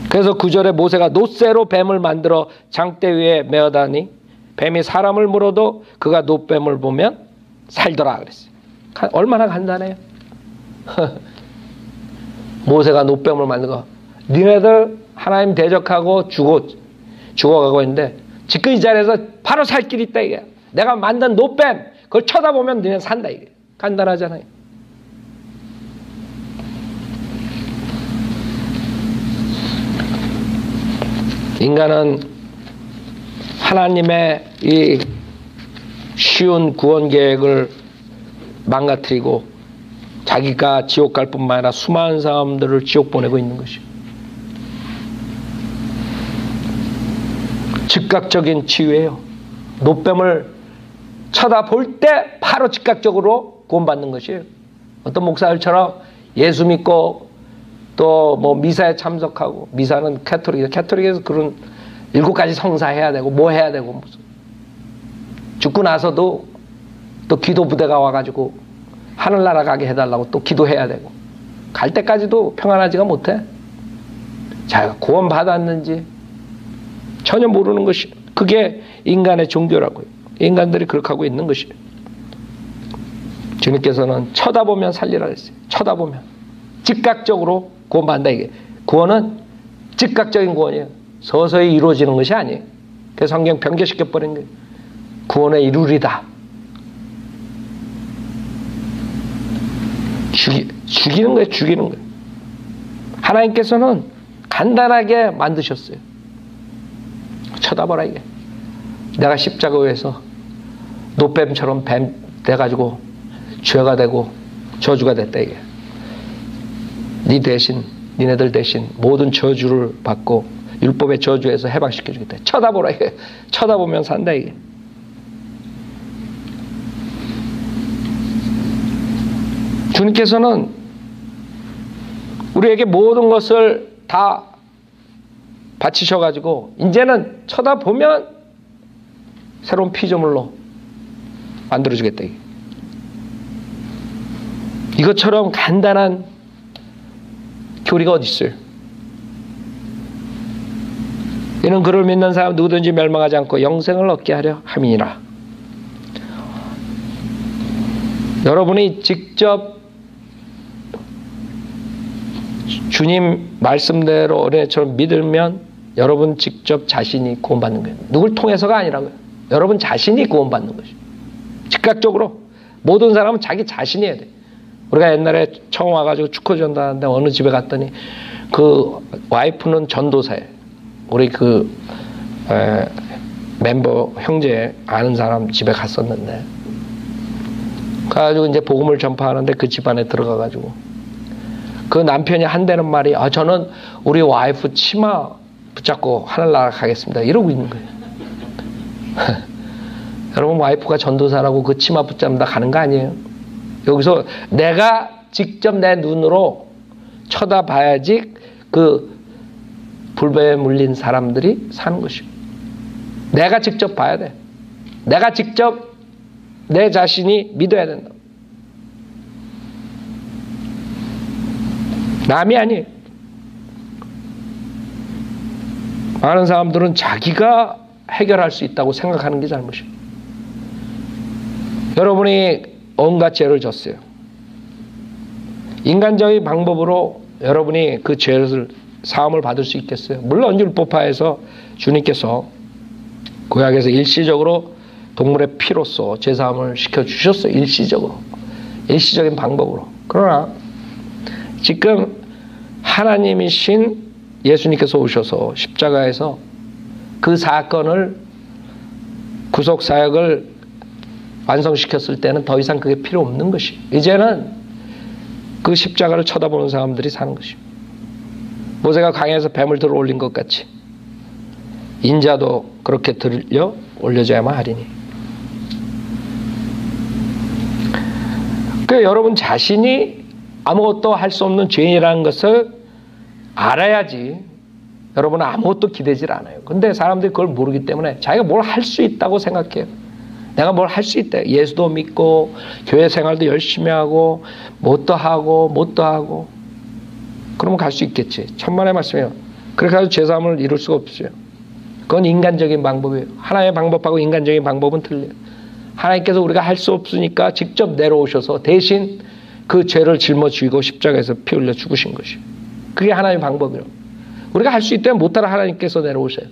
그래서 9절에 모세가 놋새로 뱀을 만들어 장대 위에 메어다니 뱀이 사람을 물어도 그가 놋뱀을 보면 살더라 그랬어요. 얼마나 간단해요. 모세가 놋뱀을 만들고 니네들 하나님 대적하고 죽어가고 있는데 지금 이 자리에서 바로 살 길이 있다 이게. 내가 만든 놋뱀 그걸 쳐다보면 니네 산다 이게. 간단하잖아요. 인간은 하나님의 이 쉬운 구원 계획을 망가뜨리고 자기가 지옥 갈 뿐만 아니라 수많은 사람들을 지옥 보내고 있는 것이요. 즉각적인 치유예요. 놋뱀을 쳐다볼 때 바로 즉각적으로 구원받는 것이에요. 어떤 목사들처럼 예수 믿고 또 뭐 미사에 참석하고, 미사는 캐토릭에서 그런 7가지 성사 해야 되고 뭐 해야 되고 무슨 죽고 나서도 또 기도 부대가 와가지고 하늘나라 가게 해달라고 또 기도해야 되고 갈 때까지도 평안하지가 못해. 자기가 구원 받았는지 전혀 모르는 것이, 그게 인간의 종교라고요. 인간들이 그렇게 하고 있는 것이에요. 주님께서는 쳐다보면 살리라 했어요. 쳐다보면 즉각적으로 구원받는다. 이게 구원은 즉각적인 구원이에요. 서서히 이루어지는 것이 아니에요. 그래서 성경 변개시켜버린 거예요. 구원에 이루리다. 죽이는 거예요. 죽이는 거예요. 하나님께서는 간단하게 만드셨어요. 쳐다봐라 이게. 내가 십자가 위에서 놋뱀처럼 뱀 돼가지고 죄가 되고 저주가 됐다 이게. 네 대신, 니네들 대신 모든 저주를 받고 율법의 저주에서 해방시켜주겠다. 쳐다보라 이게. 쳐다보면 산다 이게. 주님께서는 우리에게 모든 것을 다 바치셔가지고 이제는 쳐다보면 새로운 피조물로 만들어주겠다. 이것처럼 간단한 교리가 어디 있어요? 이는 그를 믿는 사람 누구든지 멸망하지 않고 영생을 얻게 하려 함이니라. 여러분이 직접 주님 말씀대로 어린애처럼 믿으면 여러분 직접 자신이 구원받는 거예요. 누굴 통해서가 아니라고요. 여러분 자신이 구원받는 것이에요. 즉각적으로 모든 사람은 자기 자신이 해야 돼. 우리가 옛날에 처음 와가지고 축구 전도하는데 어느 집에 갔더니 그 와이프는 전도사예요. 우리 그 멤버 형제 아는 사람 집에 갔었는데, 가가지고 이제 복음을 전파하는데 그 집안에 들어가가지고 그 남편이 한다는 말이 저는 우리 와이프 치마 붙잡고 하늘나라 가겠습니다. 이러고 있는 거예요. 여러분 와이프가 전도사라고 그 치마 붙잡는다 가는 거 아니에요. 여기서 내가 직접 내 눈으로 쳐다봐야지 그 불법에 물린 사람들이 사는 것이고, 내가 직접 봐야 돼. 내가 직접 내 자신이 믿어야 된다. 남이 아니에요. 많은 사람들은 자기가 해결할 수 있다고 생각하는 게 잘못이에요. 여러분이 온갖 죄를 졌어요. 인간적인 방법으로 여러분이 그 죄를 사함을 받을 수 있겠어요? 물론 율법화에서 주님께서 구약에서 일시적으로 동물의 피로써 죄사함을 시켜주셨어요. 일시적으로. 일시적인 방법으로. 그러나 지금 하나님이신 예수님께서 오셔서 십자가에서 그 사건을 구속사역을 완성시켰을 때는 더 이상 그게 필요 없는 것이, 이제는 그 십자가를 쳐다보는 사람들이 사는 것이, 모세가 강에서 뱀을 들어 올린 것 같이 인자도 그렇게 들려 올려져야만 하리니. 그 여러분 자신이 아무것도 할 수 없는 죄인이라는 것을 알아야지 여러분은 아무것도 기대질 않아요. 근데 사람들이 그걸 모르기 때문에 자기가 뭘 할 수 있다고 생각해요. 내가 뭘 할 수 있다. 예수도 믿고 교회 생활도 열심히 하고 뭣도 하고 그러면 갈 수 있겠지. 천만의 말씀이에요. 그렇게 해서 죄사함을 이룰 수가 없어요. 그건 인간적인 방법이에요. 하나님의 방법하고 인간적인 방법은 틀려요. 하나님께서 우리가 할 수 없으니까 직접 내려오셔서 대신 그 죄를 짊어지고 십자가에서 피 흘려 죽으신 것이에요. 그게 하나님의 방법이에요. 우리가 할 수 있다면 못하라 하나님께서 내려오세요.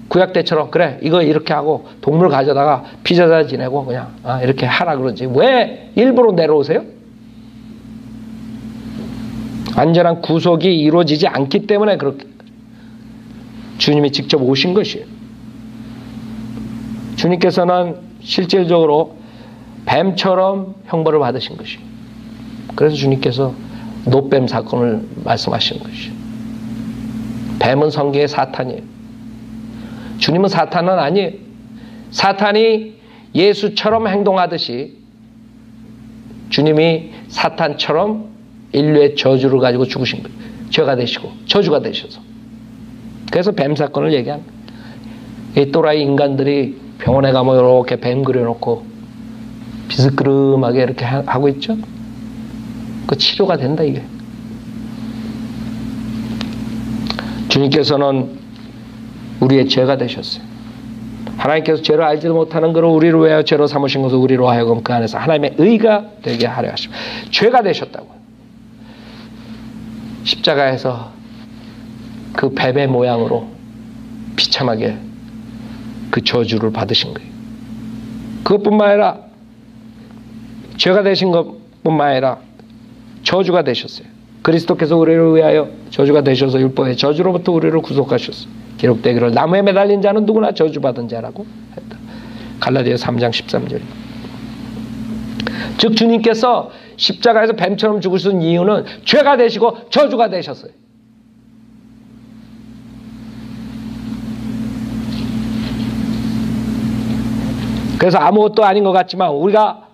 구약 때처럼 그래 이거 이렇게 하고 동물 가져다가 피자자 지내고 그냥 이렇게 하라 그러지. 왜 일부러 내려오세요? 완전한 구속이 이루어지지 않기 때문에 그렇게 주님이 직접 오신 것이에요. 주님께서는 실질적으로 뱀처럼 형벌을 받으신 것이에요. 그래서 주님께서 노뱀 사건을 말씀하시는 것이에요. 뱀은 성경의 사탄이에요. 주님은 사탄은 아니에요. 사탄이 예수처럼 행동하듯이 주님이 사탄처럼 인류의 저주를 가지고 죽으신 거예요. 죄가 되시고 저주가 되셔서. 그래서 뱀 사건을 얘기합니다. 이 또라이 인간들이 병원에 가면 이렇게 뱀 그려놓고 비스끄름하게 이렇게 하고 있죠. 그 치료가 된다 이게. 주님께서는 우리의 죄가 되셨어요. 하나님께서 죄를 알지도 못하는 그를 우리를 위하여 죄로 삼으신 것을 우리로 하여금 그 안에서 하나님의 의가 되게 하려 하시고 죄가 되셨다고요. 십자가에서 그 뱀의 모양으로 비참하게 그 저주를 받으신 거예요. 그것뿐만 아니라 죄가 되신 것뿐만 아니라 저주가 되셨어요. 그리스도께서 우리를 위하여 저주가 되셔서 율법의 저주로부터 우리를 구속하셨어요. 기록되기를 나무에 매달린 자는 누구나 저주받은 자라고 했다. 갈라디아 3장 13절. 즉 주님께서 십자가에서 뱀처럼 죽으신 이유는 죄가 되시고 저주가 되셨어요. 그래서 아무것도 아닌 것 같지만 우리가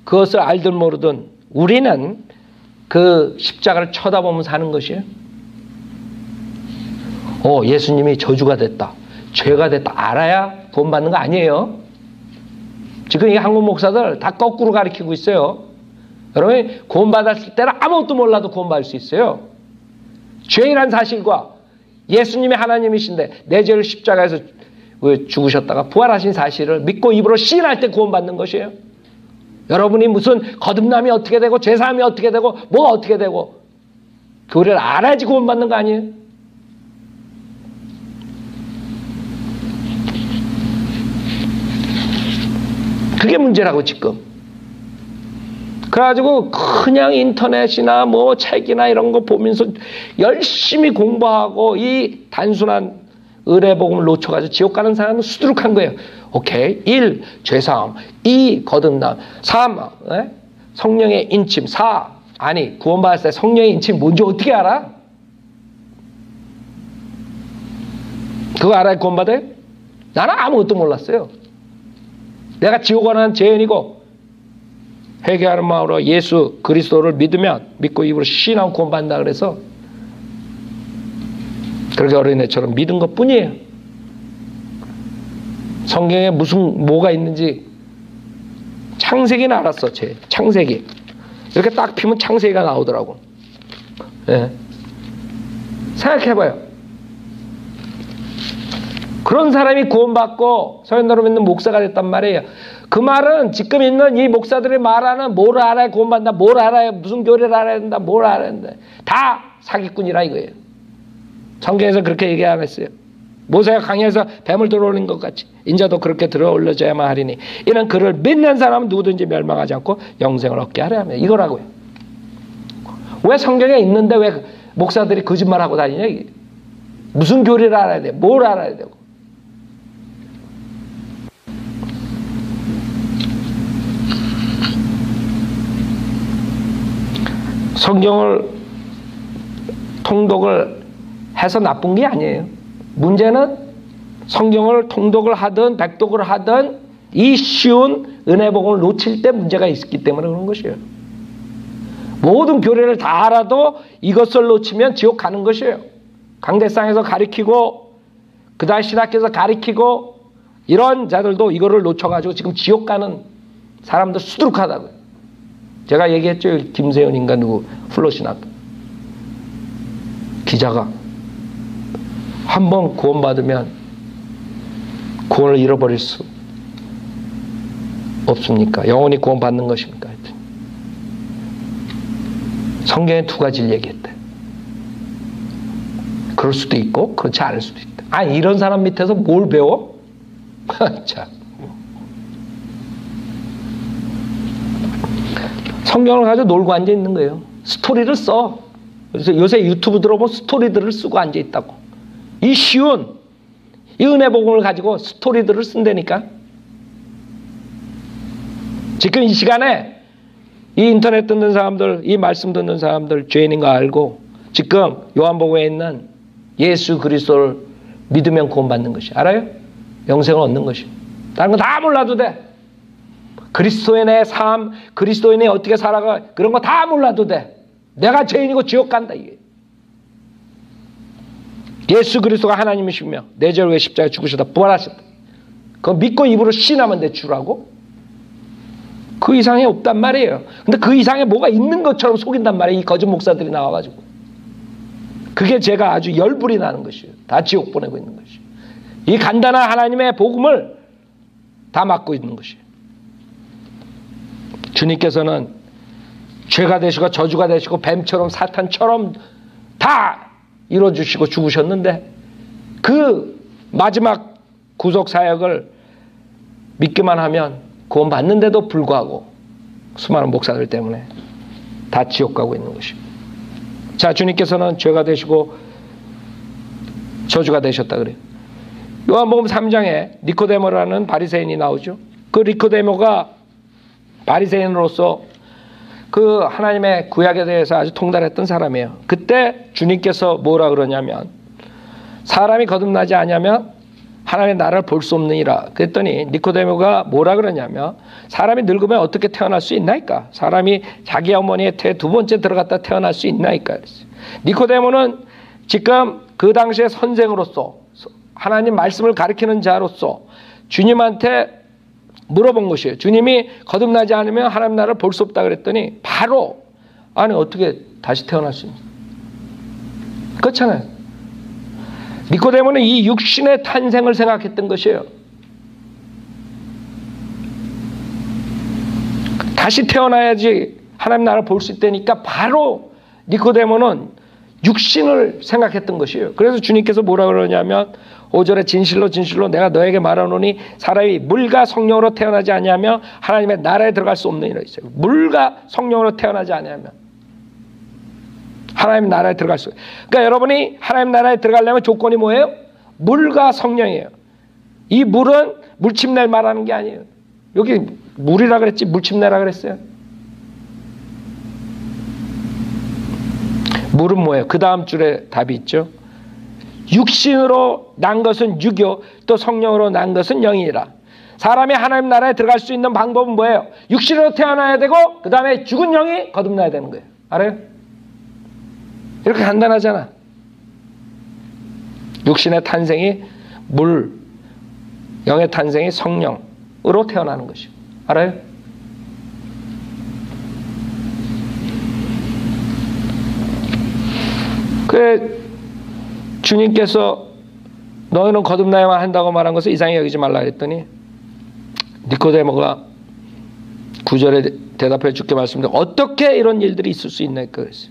그것을 알든 모르든 우리는 그 십자가를 쳐다보면서 사는 것이에요. 예수님이 저주가 됐다. 죄가 됐다. 알아야 구원받는 거 아니에요. 지금 이 한국 목사들 다 거꾸로 가르치고 있어요. 여러분이 구원받았을 때는 아무것도 몰라도 구원받을 수 있어요. 죄인한 사실과 예수님이 하나님이신데 내 죄를 십자가에서 죽으셨다가 부활하신 사실을 믿고 입으로 시인할 때 구원받는 것이에요. 여러분이 무슨 거듭남이 어떻게 되고 죄사함이 어떻게 되고 뭐가 어떻게 되고 그거를 알아야지 구원받는 거 아니에요. 그게 문제라고 지금. 그래가지고 그냥 인터넷이나 뭐 책이나 이런 거 보면서 열심히 공부하고 이 단순한 의례복음을 놓쳐가지고 지옥 가는 사람은 수두룩한 거예요. 오케이. 1. 죄사함. 2. 거듭남. 3. 성령의 인침. 4. 아니 구원받을 때 성령의 인침 뭔지 어떻게 알아? 그거 알아야 구원받아요? 나는 아무것도 몰랐어요. 내가 지옥 가는 죄인이고 회개하는 마음으로 예수 그리스도를 믿고 입으로 시인하고 구원받는다 그래서 그렇게 어린애처럼 믿은 것 뿐이에요. 성경에 뭐가 있는지 창세기는 알았어. 창세기 이렇게 딱 피면 창세기가 나오더라고. 네. 생각해봐요. 그런 사람이 구원받고 서연도로 믿는 목사가 됐단 말이에요. 그 말은 지금 있는 이 목사들이 말하는 뭘 알아야 구원받는다, 뭘 알아야 무슨 교리를 알아야 된다, 뭘 알아야 된다. 다 사기꾼이라 이거예요. 성경에서 그렇게 얘기 안 했어요. 모세가 강에서 뱀을 들어올린 것 같이 인자도 그렇게 들어 올려져야만 하리니 이는 그를 믿는 사람은 누구든지 멸망하지 않고 영생을 얻게 하려 하며 이거라고요. 왜 성경에 있는데 왜 목사들이 거짓말하고 다니냐? 이게. 무슨 교리를 알아야 돼? 뭘 알아야 되고? 성경을 통독을 해서 나쁜 게 아니에요. 문제는 성경을 통독을 하든 백독을 하든 이 쉬운 은혜복음을 놓칠 때 문제가 있기 때문에 그런 것이에요. 모든 교리를 다 알아도 이것을 놓치면 지옥 가는 것이에요. 강대상에서 가리키고 그 다음 신학교에서 가리키고 이런 자들도 이거를 놓쳐가지고 지금 지옥 가는 사람들 수두룩하다고요. 제가 얘기했죠. 김세현인가 누구 플로신학 기자가 한번 구원받으면 구원을 잃어버릴 수 없습니까? 영원히 구원받는 것입니까? 성경에 두 가지를 얘기했대. 그럴 수도 있고 그렇지 않을 수도 있다. 아, 이런 사람 밑에서 뭘 배워? 자, 성경을 가지고 놀고 앉아 있는 거예요. 스토리를 써. 그래서 요새 유튜브 들어보면 스토리들을 쓰고 앉아 있다고. 이 쉬운 이 은혜 복음을 가지고 스토리들을 쓴다니까. 지금 이 시간에 이 인터넷 듣는 사람들, 이 말씀 듣는 사람들 죄인인 거 알고 지금 요한복음에 있는 예수 그리스도를 믿으면 구원받는 것이 알아요? 영생을 얻는 것이. 다른 거 다 몰라도 돼. 그리스도인의 삶, 그리스도인이 어떻게 살아가 그런 거 다 몰라도 돼. 내가 죄인이고 지옥 간다 이게. 예수 그리스도가 하나님이시며 내 죄를 위해 십자가에 죽으셨다 부활하셨다. 그거 믿고 입으로 신하면 내 주라고? 그 이상이 없단 말이에요. 근데 그 이상에 뭐가 있는 것처럼 속인단 말이에요. 이 거짓 목사들이 나와가지고. 그게 제가 아주 열불이 나는 것이에요. 다 지옥 보내고 있는 것이에요. 이 간단한 하나님의 복음을 다 막고 있는 것이에요. 주님께서는 죄가 되시고 저주가 되시고 뱀처럼 사탄처럼 다 이뤄주시고 죽으셨는데 그 마지막 구속 사역을 믿기만 하면 구원 받는데도 불구하고 수많은 목사들 때문에 다 지옥 가고 있는 것입니다. 자, 주님께서는 죄가 되시고 저주가 되셨다 그래요. 요한복음 3장에 니코데모라는 바리새인이 나오죠. 그 니코데모가 바리새인으로서 그 하나님의 구약에 대해서 아주 통달했던 사람이에요. 그때 주님께서 뭐라 그러냐면 사람이 거듭나지 않으면 하나님의 나라를 볼 수 없느니라. 그랬더니 니코데모가 뭐라 그러냐면 사람이 늙으면 어떻게 태어날 수 있나이까? 사람이 자기 어머니의 태 두 번째 들어갔다 태어날 수 있나이까? 니코데모는 지금 그 당시의 선생으로서 하나님 말씀을 가르치는 자로서 주님한테 물어본 것이에요. 주님이 거듭나지 않으면 하나님 나라를 볼 수 없다 그랬더니 바로 아니 어떻게 다시 태어날 수 있냐? 그렇잖아요. 니코데모는 이 육신의 탄생을 생각했던 것이에요. 다시 태어나야지 하나님 나라를 볼 수 있다니까 바로 니코데모는 육신을 생각했던 것이에요. 그래서 주님께서 뭐라 그러냐면 5절에 진실로 진실로 내가 너에게 말하노니 사람이 물과 성령으로 태어나지 아니하면 하나님의 나라에 들어갈 수 없느니라 했어요. 물과 성령으로 태어나지 아니하면 하나님 나라에 들어갈 수. 그러니까 여러분이 하나님 나라에 들어가려면 조건이 뭐예요? 물과 성령이에요. 이 물은 물침내를 말하는 게 아니에요. 여기 물이라 그랬지 물침내라 그랬어요. 물은 뭐예요? 그 다음 줄에 답이 있죠. 육신으로 난 것은 육이요 또 성령으로 난 것은 영이라. 사람이 하나님 나라에 들어갈 수 있는 방법은 뭐예요? 육신으로 태어나야 되고 그 다음에 죽은 영이 거듭나야 되는 거예요. 알아요? 이렇게 간단하잖아. 육신의 탄생이 물, 영의 탄생이 성령으로 태어나는 것이요. 알아요? 그 주님께서 너희는 거듭나야만 한다고 말한 것을 이상히 여기지 말라 했더니 니코데모가 9절에 대답해 주께 말씀드려 어떻게 이런 일들이 있을 수 있나 그랬어요.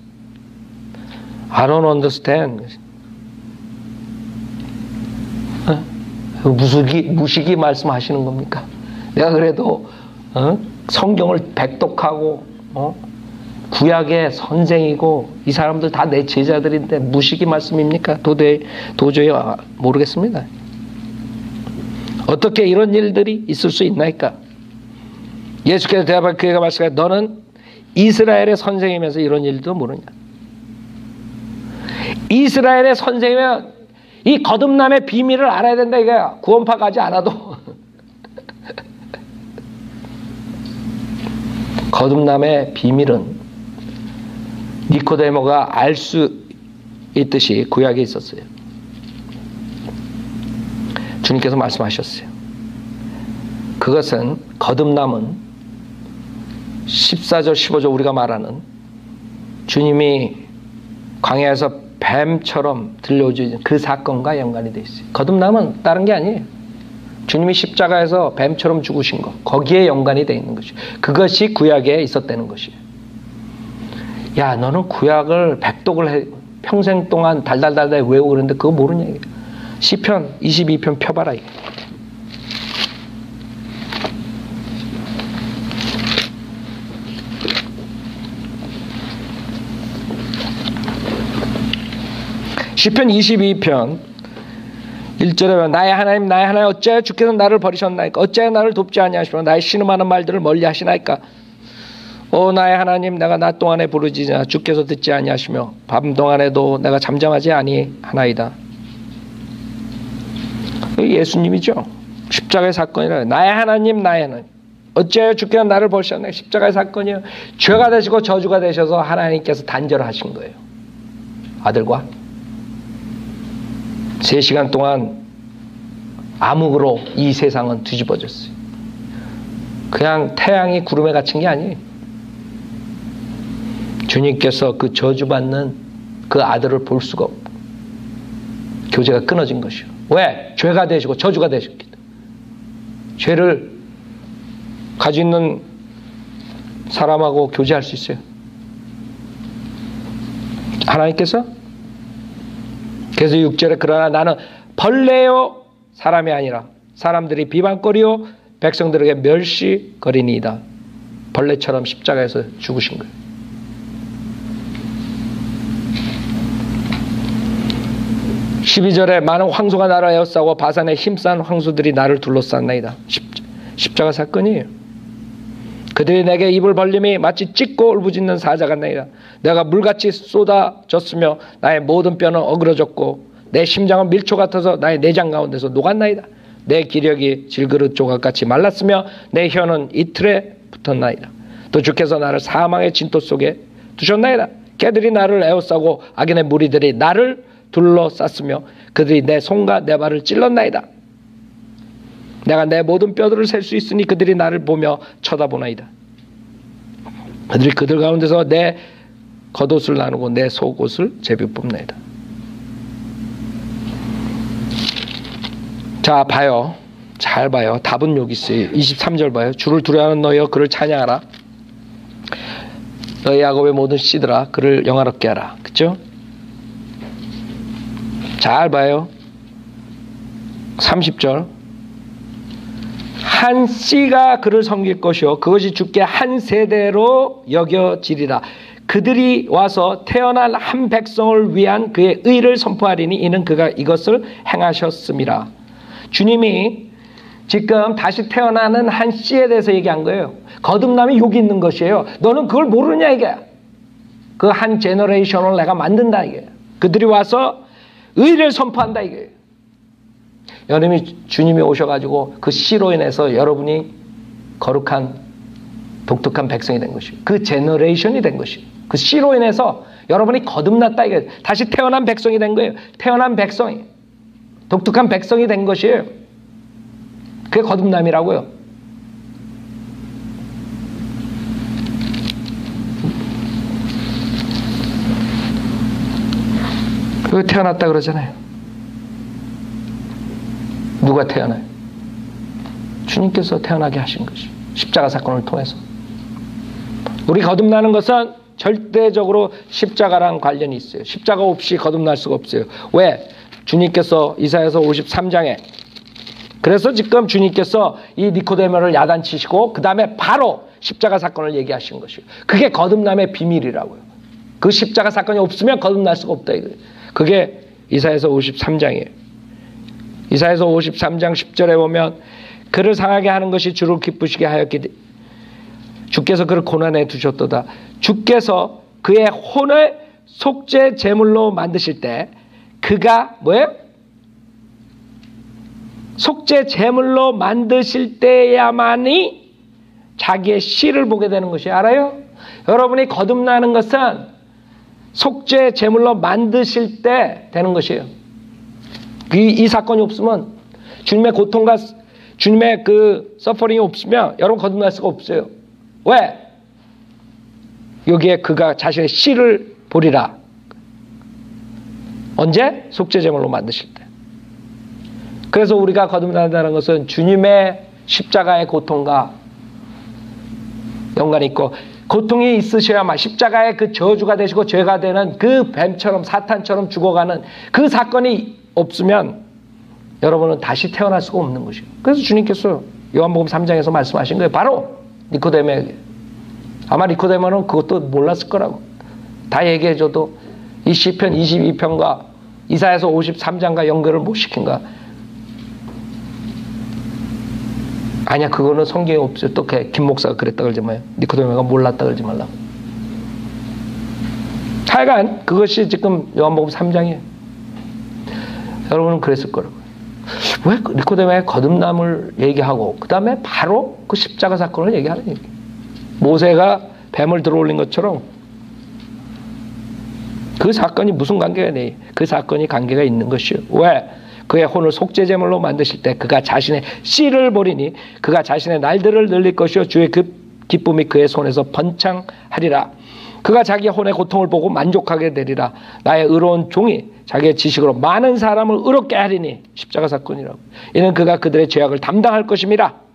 I don't understand. 무식이 말씀하시는 겁니까? 내가 그래도 성경을 백독하고 구약의 선생이고 이 사람들 다 내 제자들인데 무식이 말씀입니까? 도저히 모르겠습니다. 어떻게 이런 일들이 있을 수 있나이까? 예수께서 대답하여 그에게 말씀하시되 너는 이스라엘의 선생이면서 이런 일도 모르냐? 이스라엘의 선생이면 이 거듭남의 비밀을 알아야 된다 이거야. 구원파 가지 않아도. 거듭남의 비밀은 니코데모가 알 수 있듯이 구약에 있었어요. 주님께서 말씀하셨어요. 그것은 거듭남은 14절 15절 우리가 말하는 주님이 광야에서 뱀처럼 들려오신 그 사건과 연관이 되어 있어요. 거듭남은 다른 게 아니에요. 주님이 십자가에서 뱀처럼 죽으신 것, 거기에 연관이 되어 있는 것이에요. 그것이 구약에 있었다는 것이에요. 야, 너는 구약을 백독을 평생 동안 달달달달 외우고 그러는데 그거 모르냐 이게. 시편 22편 펴봐라 이게. 시편 22편 1절에 나의 하나님 나의 하나님 어찌하여 주께서 나를 버리셨나이까 어찌하여 나를 돕지 아니하시며 나의 신음하는 말들을 멀리 하시나이까 오 나의 하나님 내가 낮 동안에 부르짖으나 주께서 듣지 아니하시며 밤 동안에도 내가 잠잠하지 아니하나이다. 예수님이죠. 십자가의 사건이라 나의 하나님 나의 하나님 어찌하여 주께서 나를 버리셨나이까 십자가의 사건이요 죄가 되시고 저주가 되셔서 하나님께서 단절하신 거예요. 아들과 3시간 동안 암흑으로 이 세상은 뒤집어졌어요. 그냥 태양이 구름에 갇힌 게 아니에요. 주님께서 그 저주받는 그 아들을 볼 수가 없고 교제가 끊어진 것이요. 왜? 죄가 되시고 저주가 되셨기 때문에. 죄를 가지고 있는 사람하고 교제할 수 있어요. 하나님께서 그래서 6절에 그러나 나는 벌레요 사람이 아니라 사람들이 비방거리요 백성들에게 멸시거리니이다. 벌레처럼 십자가에서 죽으신 거예요. 12절에 많은 황소가 나를 에워싸고 바산의 힘싼 황소들이 나를 둘러쌌나이다. 십자가 사건이에요. 그들이 내게 입을 벌림이 마치 찢고 울부짖는 사자 같나이다. 내가 물같이 쏟아졌으며 나의 모든 뼈는 어그러졌고 내 심장은 밀초 같아서 나의 내장 가운데서 녹았나이다. 내 기력이 질그릇 조각같이 말랐으며 내 혀는 이틀에 붙었나이다. 또 주께서 나를 사망의 진토 속에 두셨나이다. 개들이 나를 에워싸고 악인의 무리들이 나를 둘러쌌으며 그들이 내 손과 내 발을 찔렀나이다. 내가 내 모든 뼈들을 셀 수 있으니 그들이 나를 보며 쳐다보나이다. 그들이 그들 가운데서 내 겉옷을 나누고 내 속옷을 제비 뽑나이다. 자, 봐요. 잘 봐요. 답은 여기 있어요. 23절 봐요. 주를 두려워하는 너희여 그를 찬양하라. 너희 야곱의 모든 씨들아 그를 영화롭게 하라. 그렇죠? 잘 봐요. 30절. 한 씨가 그를 섬길 것이요 그것이 주께 한 세대로 여겨지리라. 그들이 와서 태어난 한 백성을 위한 그의 의를 선포하리니 이는 그가 이것을 행하셨음이라. 주님이 지금 다시 태어나는 한 씨에 대해서 얘기한 거예요. 거듭남이 여기 있는 것이에요. 너는 그걸 모르냐 이게. 그 한 제너레이션을 내가 만든다 이게. 그들이 와서 의를 선포한다 이게. 여러분이 주님이 오셔가지고 그 씨로 인해서 여러분이 거룩한 독특한 백성이 된 것이에요. 그 제너레이션이 된 것이에요. 그 씨로 인해서 여러분이 거듭났다 이게. 다시 태어난 백성이 된 거예요. 태어난 백성이 독특한 백성이 된 것이에요. 그게 거듭남이라고요. 그거 태어났다 그러잖아요. 누가 태어나요? 주님께서 태어나게 하신 것이죠. 십자가 사건을 통해서. 우리 거듭나는 것은 절대적으로 십자가랑 관련이 있어요. 십자가 없이 거듭날 수가 없어요. 왜? 주님께서 이사야서 53장에 그래서 지금 주님께서 이 니코데모를 야단치시고 그 다음에 바로 십자가 사건을 얘기하신 것이에요. 그게 거듭남의 비밀이라고요. 그 십자가 사건이 없으면 거듭날 수가 없다 이거예요. 그게 이사야서 53장이에요. 이사야서 53장 10절에 보면 그를 상하게 하는 것이 주를 기쁘시게 하였기 주께서 그를 고난에 두셨도다. 주께서 그의 혼을 속죄 제물로 만드실 때 그가 뭐예요? 속죄 제물로 만드실 때야만이 자기의 씨를 보게 되는 것이 알아요? 여러분이 거듭나는 것은 속죄 제물로 만드실 때 되는 것이에요. 이 사건이 없으면 주님의 고통과 주님의 그 서퍼링이 없으면 여러분 거듭날 수가 없어요. 왜? 여기에 그가 자신의 씨를 보리라. 언제? 속죄 제물로 만드실 때. 그래서 우리가 거듭난다는 것은 주님의 십자가의 고통과 연관이 있고 고통이 있으셔야만 십자가의 그 저주가 되시고 죄가 되는 그 뱀처럼 사탄처럼 죽어가는 그 사건이 없으면 여러분은 다시 태어날 수가 없는 것이에요. 그래서 주님께서 요한복음 3장에서 말씀하신 거예요. 바로 니코데모에게. 아마 니코데모는 그것도 몰랐을 거라고. 다 얘기해줘도 이 시편 22편과 이사야서 53장과 연결을 못 시킨가. 아니야, 그거는 성경에 없어요. 또 김 목사가 그랬다 그러지 마요. 니코데모가 몰랐다 그러지 말라고. 하여간 그것이 지금 요한복음 3장이에요. 여러분은 그랬을 거라고요. 왜 니코데모의 거듭남을 얘기하고 그 다음에 바로 그 십자가 사건을 얘기하는 얘기예요. 모세가 뱀을 들어올린 것처럼 그 사건이 무슨 관계가 있니? 그 사건이 관계가 있는 것이요. 왜? 그의 혼을 속죄제물로 만드실 때 그가 자신의 씨를 버리니 그가 자신의 날들을 늘릴 것이요 주의 그 기쁨이 그의 손에서 번창하리라. 그가 자기의 혼의 고통을 보고 만족하게 되리라. 나의 의로운 종이 자기의 지식으로 많은 사람을 의롭게 하리니. 십자가 사건이라고. 이는 그가 그들의 죄악을 담당할 것임이라.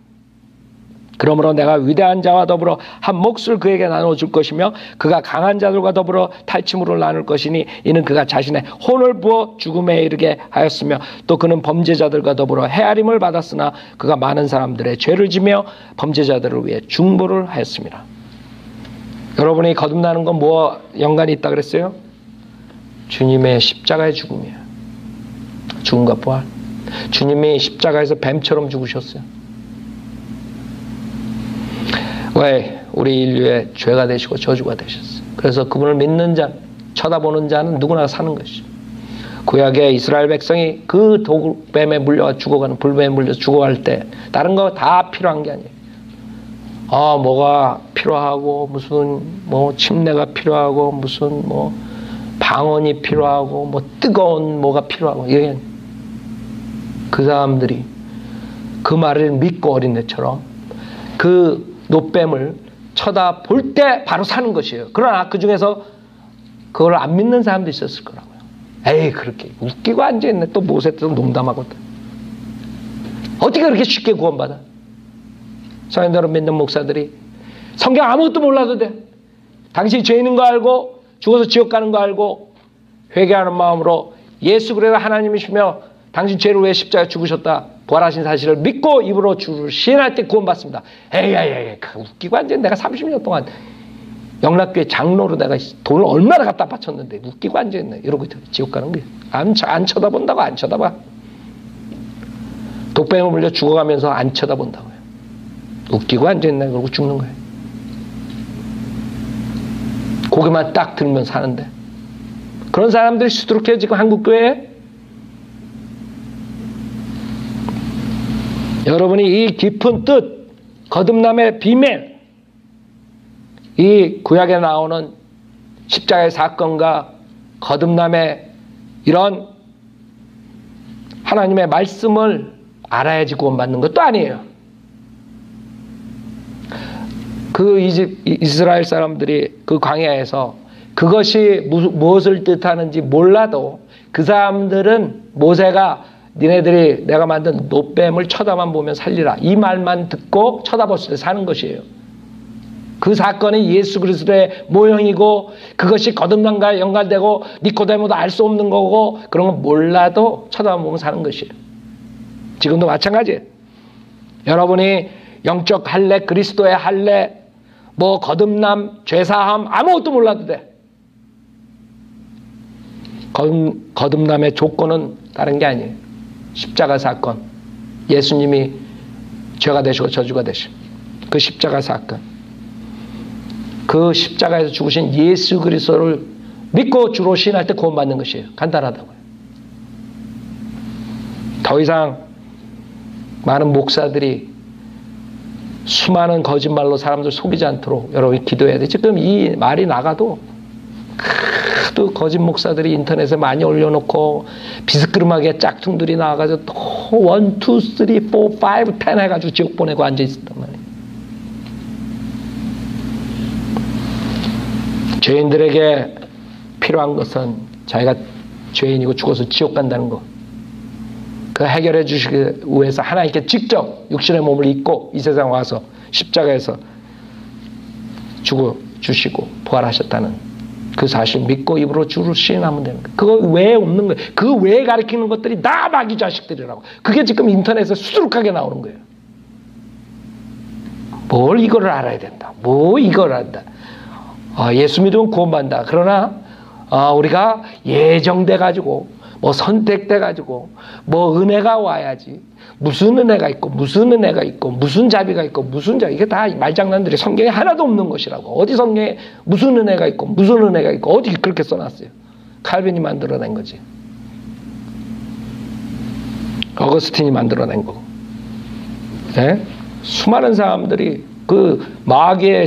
그러므로 내가 위대한 자와 더불어 한 몫을 그에게 나눠줄 것이며 그가 강한 자들과 더불어 탈취물을 나눌 것이니 이는 그가 자신의 혼을 부어 죽음에 이르게 하였으며 또 그는 범죄자들과 더불어 헤아림을 받았으나 그가 많은 사람들의 죄를 지며 범죄자들을 위해 중보를 하였습니다. 여러분이 거듭나는 건 뭐와 연관이 있다 그랬어요? 주님의 십자가의 죽음이에요. 죽음과 부활. 주님이 십자가에서 뱀처럼 죽으셨어요. 왜? 우리 인류의 죄가 되시고 저주가 되셨어요. 그래서 그분을 믿는 자, 쳐다보는 자는 누구나 사는 것이죠. 구약의 이스라엘 백성이 그 독뱀에 물려 죽어가는 불뱀에 물려 죽어갈 때 다른 거 다 필요한 게 아니에요. 뭐가 필요하고 무슨 뭐 침례가 필요하고 무슨 뭐 방언이 필요하고 뭐 뜨거운 뭐가 필요하고 이게 그 사람들이 그 말을 믿고 어린애처럼 그 노뱀을 쳐다볼 때 바로 사는 것이에요. 그러나 그 중에서 그걸 안 믿는 사람도 있었을 거라고요. 에이, 그렇게 웃기고 앉아있네. 또 모세 때도 농담하거든. 어떻게 그렇게 쉽게 구원받아? 성인들을 믿는 목사들이 성경 아무것도 몰라도 돼. 당신이 죄 있는 거 알고 죽어서 지옥 가는 거 알고 회개하는 마음으로 예수 그리스도 하나님이시며 당신 죄를 위해 십자가에 죽으셨다 부활하신 사실을 믿고 입으로 주를 시인할 때 구원받습니다. 에이, 웃기고 앉아있네. 내가 30년 동안 영락교회 장로로 내가 돈을 얼마나 갖다 바쳤는데 웃기고 앉아있네. 이러고 지옥 가는 거예요. 안 쳐다본다고. 안 쳐다봐. 독뱀을 물려 죽어가면서 안 쳐다본다고요. 웃기고 앉아있네. 그러고 죽는 거예요. 고개만 딱 들면 사는데 그런 사람들이 수두룩해 지금 한국교회에. 여러분이 이 깊은 뜻, 거듭남의 비밀, 이 구약에 나오는 십자가의 사건과 거듭남의 이런 하나님의 말씀을 알아야지 구원받는 것도 아니에요. 그 이스라엘 사람들이 그 광야에서 그것이 무엇을 뜻하는지 몰라도 그 사람들은 모세가 니네들이 내가 만든 노뱀을 쳐다만 보면 살리라. 이 말만 듣고 쳐다봤을 때 사는 것이에요. 그 사건이 예수 그리스도의 모형이고 그것이 거듭남과 연관되고 니코데모도 알 수 없는 거고 그런 거 몰라도 쳐다만 보면 사는 것이에요. 지금도 마찬가지예요. 여러분이 영적 할례, 그리스도의 할례, 뭐 거듭남, 죄사함 아무것도 몰라도 돼. 거듭남의 조건은 다른 게 아니에요. 십자가 사건. 예수님이 죄가 되시고 저주가 되신 그 십자가 사건. 그 십자가에서 죽으신 예수 그리스도를 믿고 주로 신할 때 구원받는 것이에요. 간단하다고요. 더 이상 많은 목사들이 수많은 거짓말로 사람들 속이지 않도록 여러분이 기도해야 돼요. 지금 이 말이 나가도 또 거짓 목사들이 인터넷에 많이 올려놓고 비스끄름하게 짝퉁들이 나와가지고 또 1, 2, 3, 4, 5, 10 해가지고 지옥 보내고 앉아있었단 말이에요. 죄인들에게 필요한 것은 자기가 죄인이고 죽어서 지옥 간다는 거. 그 해결해 주시기 위해서 하나님께 직접 육신의 몸을 입고 이 세상 와서 십자가에서 죽어 주시고 부활하셨다는 그 사실 믿고 입으로 주를 시인하면 되는 거예요. 그거 외에 없는 거예요. 그 외에 가르치는 것들이 다 마귀 자식들이라고. 그게 지금 인터넷에 수두룩하게 나오는 거예요. 뭘 이거를 알아야 된다. 뭐 이걸 안다. 예수 믿으면 구원받는다. 그러나 우리가 예정돼가지고 뭐 선택돼가지고 뭐 은혜가 와야지. 무슨 은혜가 있고 무슨 은혜가 있고 무슨 자비가 있고 무슨 자비. 이게 다 말장난들이 성경에 하나도 없는 것이라고. 어디 성경에 무슨 은혜가 있고 무슨 은혜가 있고 어디 그렇게 써놨어요. 칼빈이 만들어낸 거지. 어거스틴이 만들어낸 거고. 네? 수많은 사람들이 그 마귀의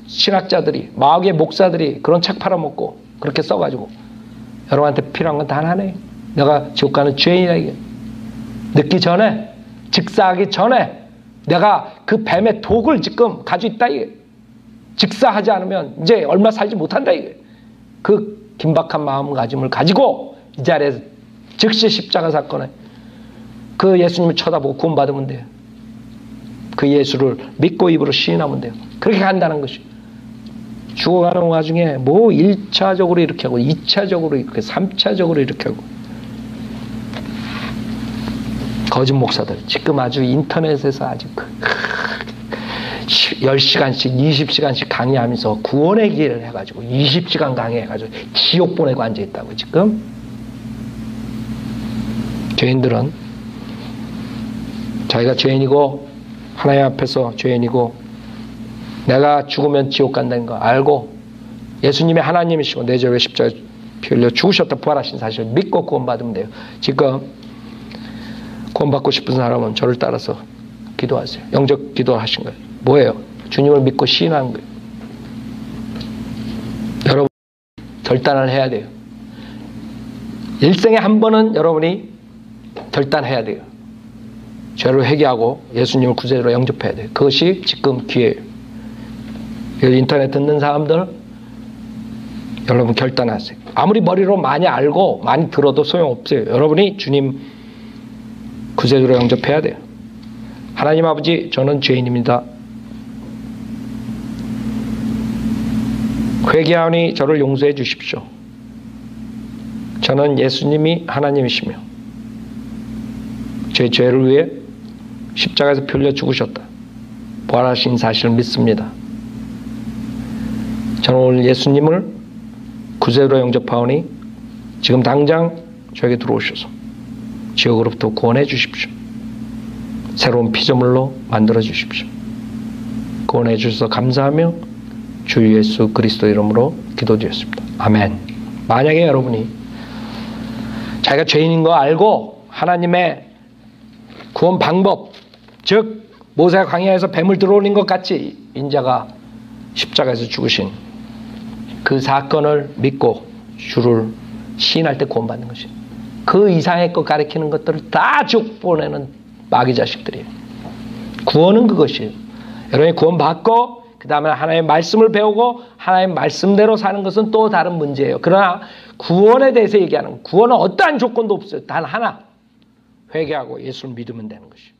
신학자들이 마귀의 목사들이 그런 책 팔아먹고 그렇게 써가지고 여러분한테 필요한 건 단 하나예요. 내가 지옥 가는 죄인이다 이게. 늦기 전에 직사하기 전에 내가 그 뱀의 독을 지금 가지고 있다 이게. 직사하지 않으면 이제 얼마 살지 못한다 이게. 그 긴박한 마음가짐을 가지고 이 자리에서 즉시 십자가 사건에 그 예수님을 쳐다보고 구원받으면 돼요. 그 예수를 믿고 입으로 시인하면 돼요. 그렇게 간다는 것이. 죽어가는 와중에 뭐 1차적으로 이렇게 하고 2차적으로 이렇게 3차적으로 이렇게 하고 거짓 목사들 지금 아주 인터넷에서 아주 10시간씩 20시간씩 강의하면서 구원의 길을 해가지고 20시간 강의해가지고 지옥 보내고 앉아있다고. 지금 죄인들은 자기가 죄인이고 하나님 앞에서 죄인이고 내가 죽으면 지옥 간다는 거 알고 예수님이 하나님이시고 내 죄를 십자가에 피 흘려 죽으셨다 부활하신 사실을 믿고 구원받으면 돼요. 지금 구원받고 싶은 사람은 저를 따라서 기도하세요. 영적 기도하신 거예요. 뭐예요? 주님을 믿고 시인하는 거예요. 여러분 결단을 해야 돼요. 일생에 한 번은 여러분이 결단해야 돼요. 죄를 회개하고 예수님을 구세주로 영접해야 돼요. 그것이 지금 기회예요. 인터넷 듣는 사람들 여러분 결단하세요. 아무리 머리로 많이 알고 많이 들어도 소용없어요. 여러분이 주님 구세주로 영접해야 돼요. 하나님 아버지 저는 죄인입니다. 회개하오니 저를 용서해 주십시오. 저는 예수님이 하나님이시며 제 죄를 위해 십자가에서 피 흘려 죽으셨다. 부활하신 사실을 믿습니다. 저는 오늘 예수님을 구세주로 영접하오니 지금 당장 저에게 들어오셔서 지옥으로부터 구원해 주십시오. 새로운 피조물로 만들어 주십시오. 구원해 주셔서 감사하며 주 예수 그리스도 이름으로 기도드렸습니다. 아멘. 만약에 여러분이 자기가 죄인인 거 알고 하나님의 구원 방법, 즉 모세가 광야에서 뱀을 들어올린 것 같이 인자가 십자가에서 죽으신 그 사건을 믿고 주를 시인할 때 구원받는 것이에요. 그 이상의 것 가리키는 것들을 다 지옥 보내는 마귀 자식들이에요. 구원은 그것이에요. 여러분이 구원받고 그 다음에 하나님의 말씀을 배우고 하나님의 말씀대로 사는 것은 또 다른 문제예요. 그러나 구원에 대해서 얘기하는 구원은 어떠한 조건도 없어요. 단 하나. 회개하고 예수를 믿으면 되는 것이에요.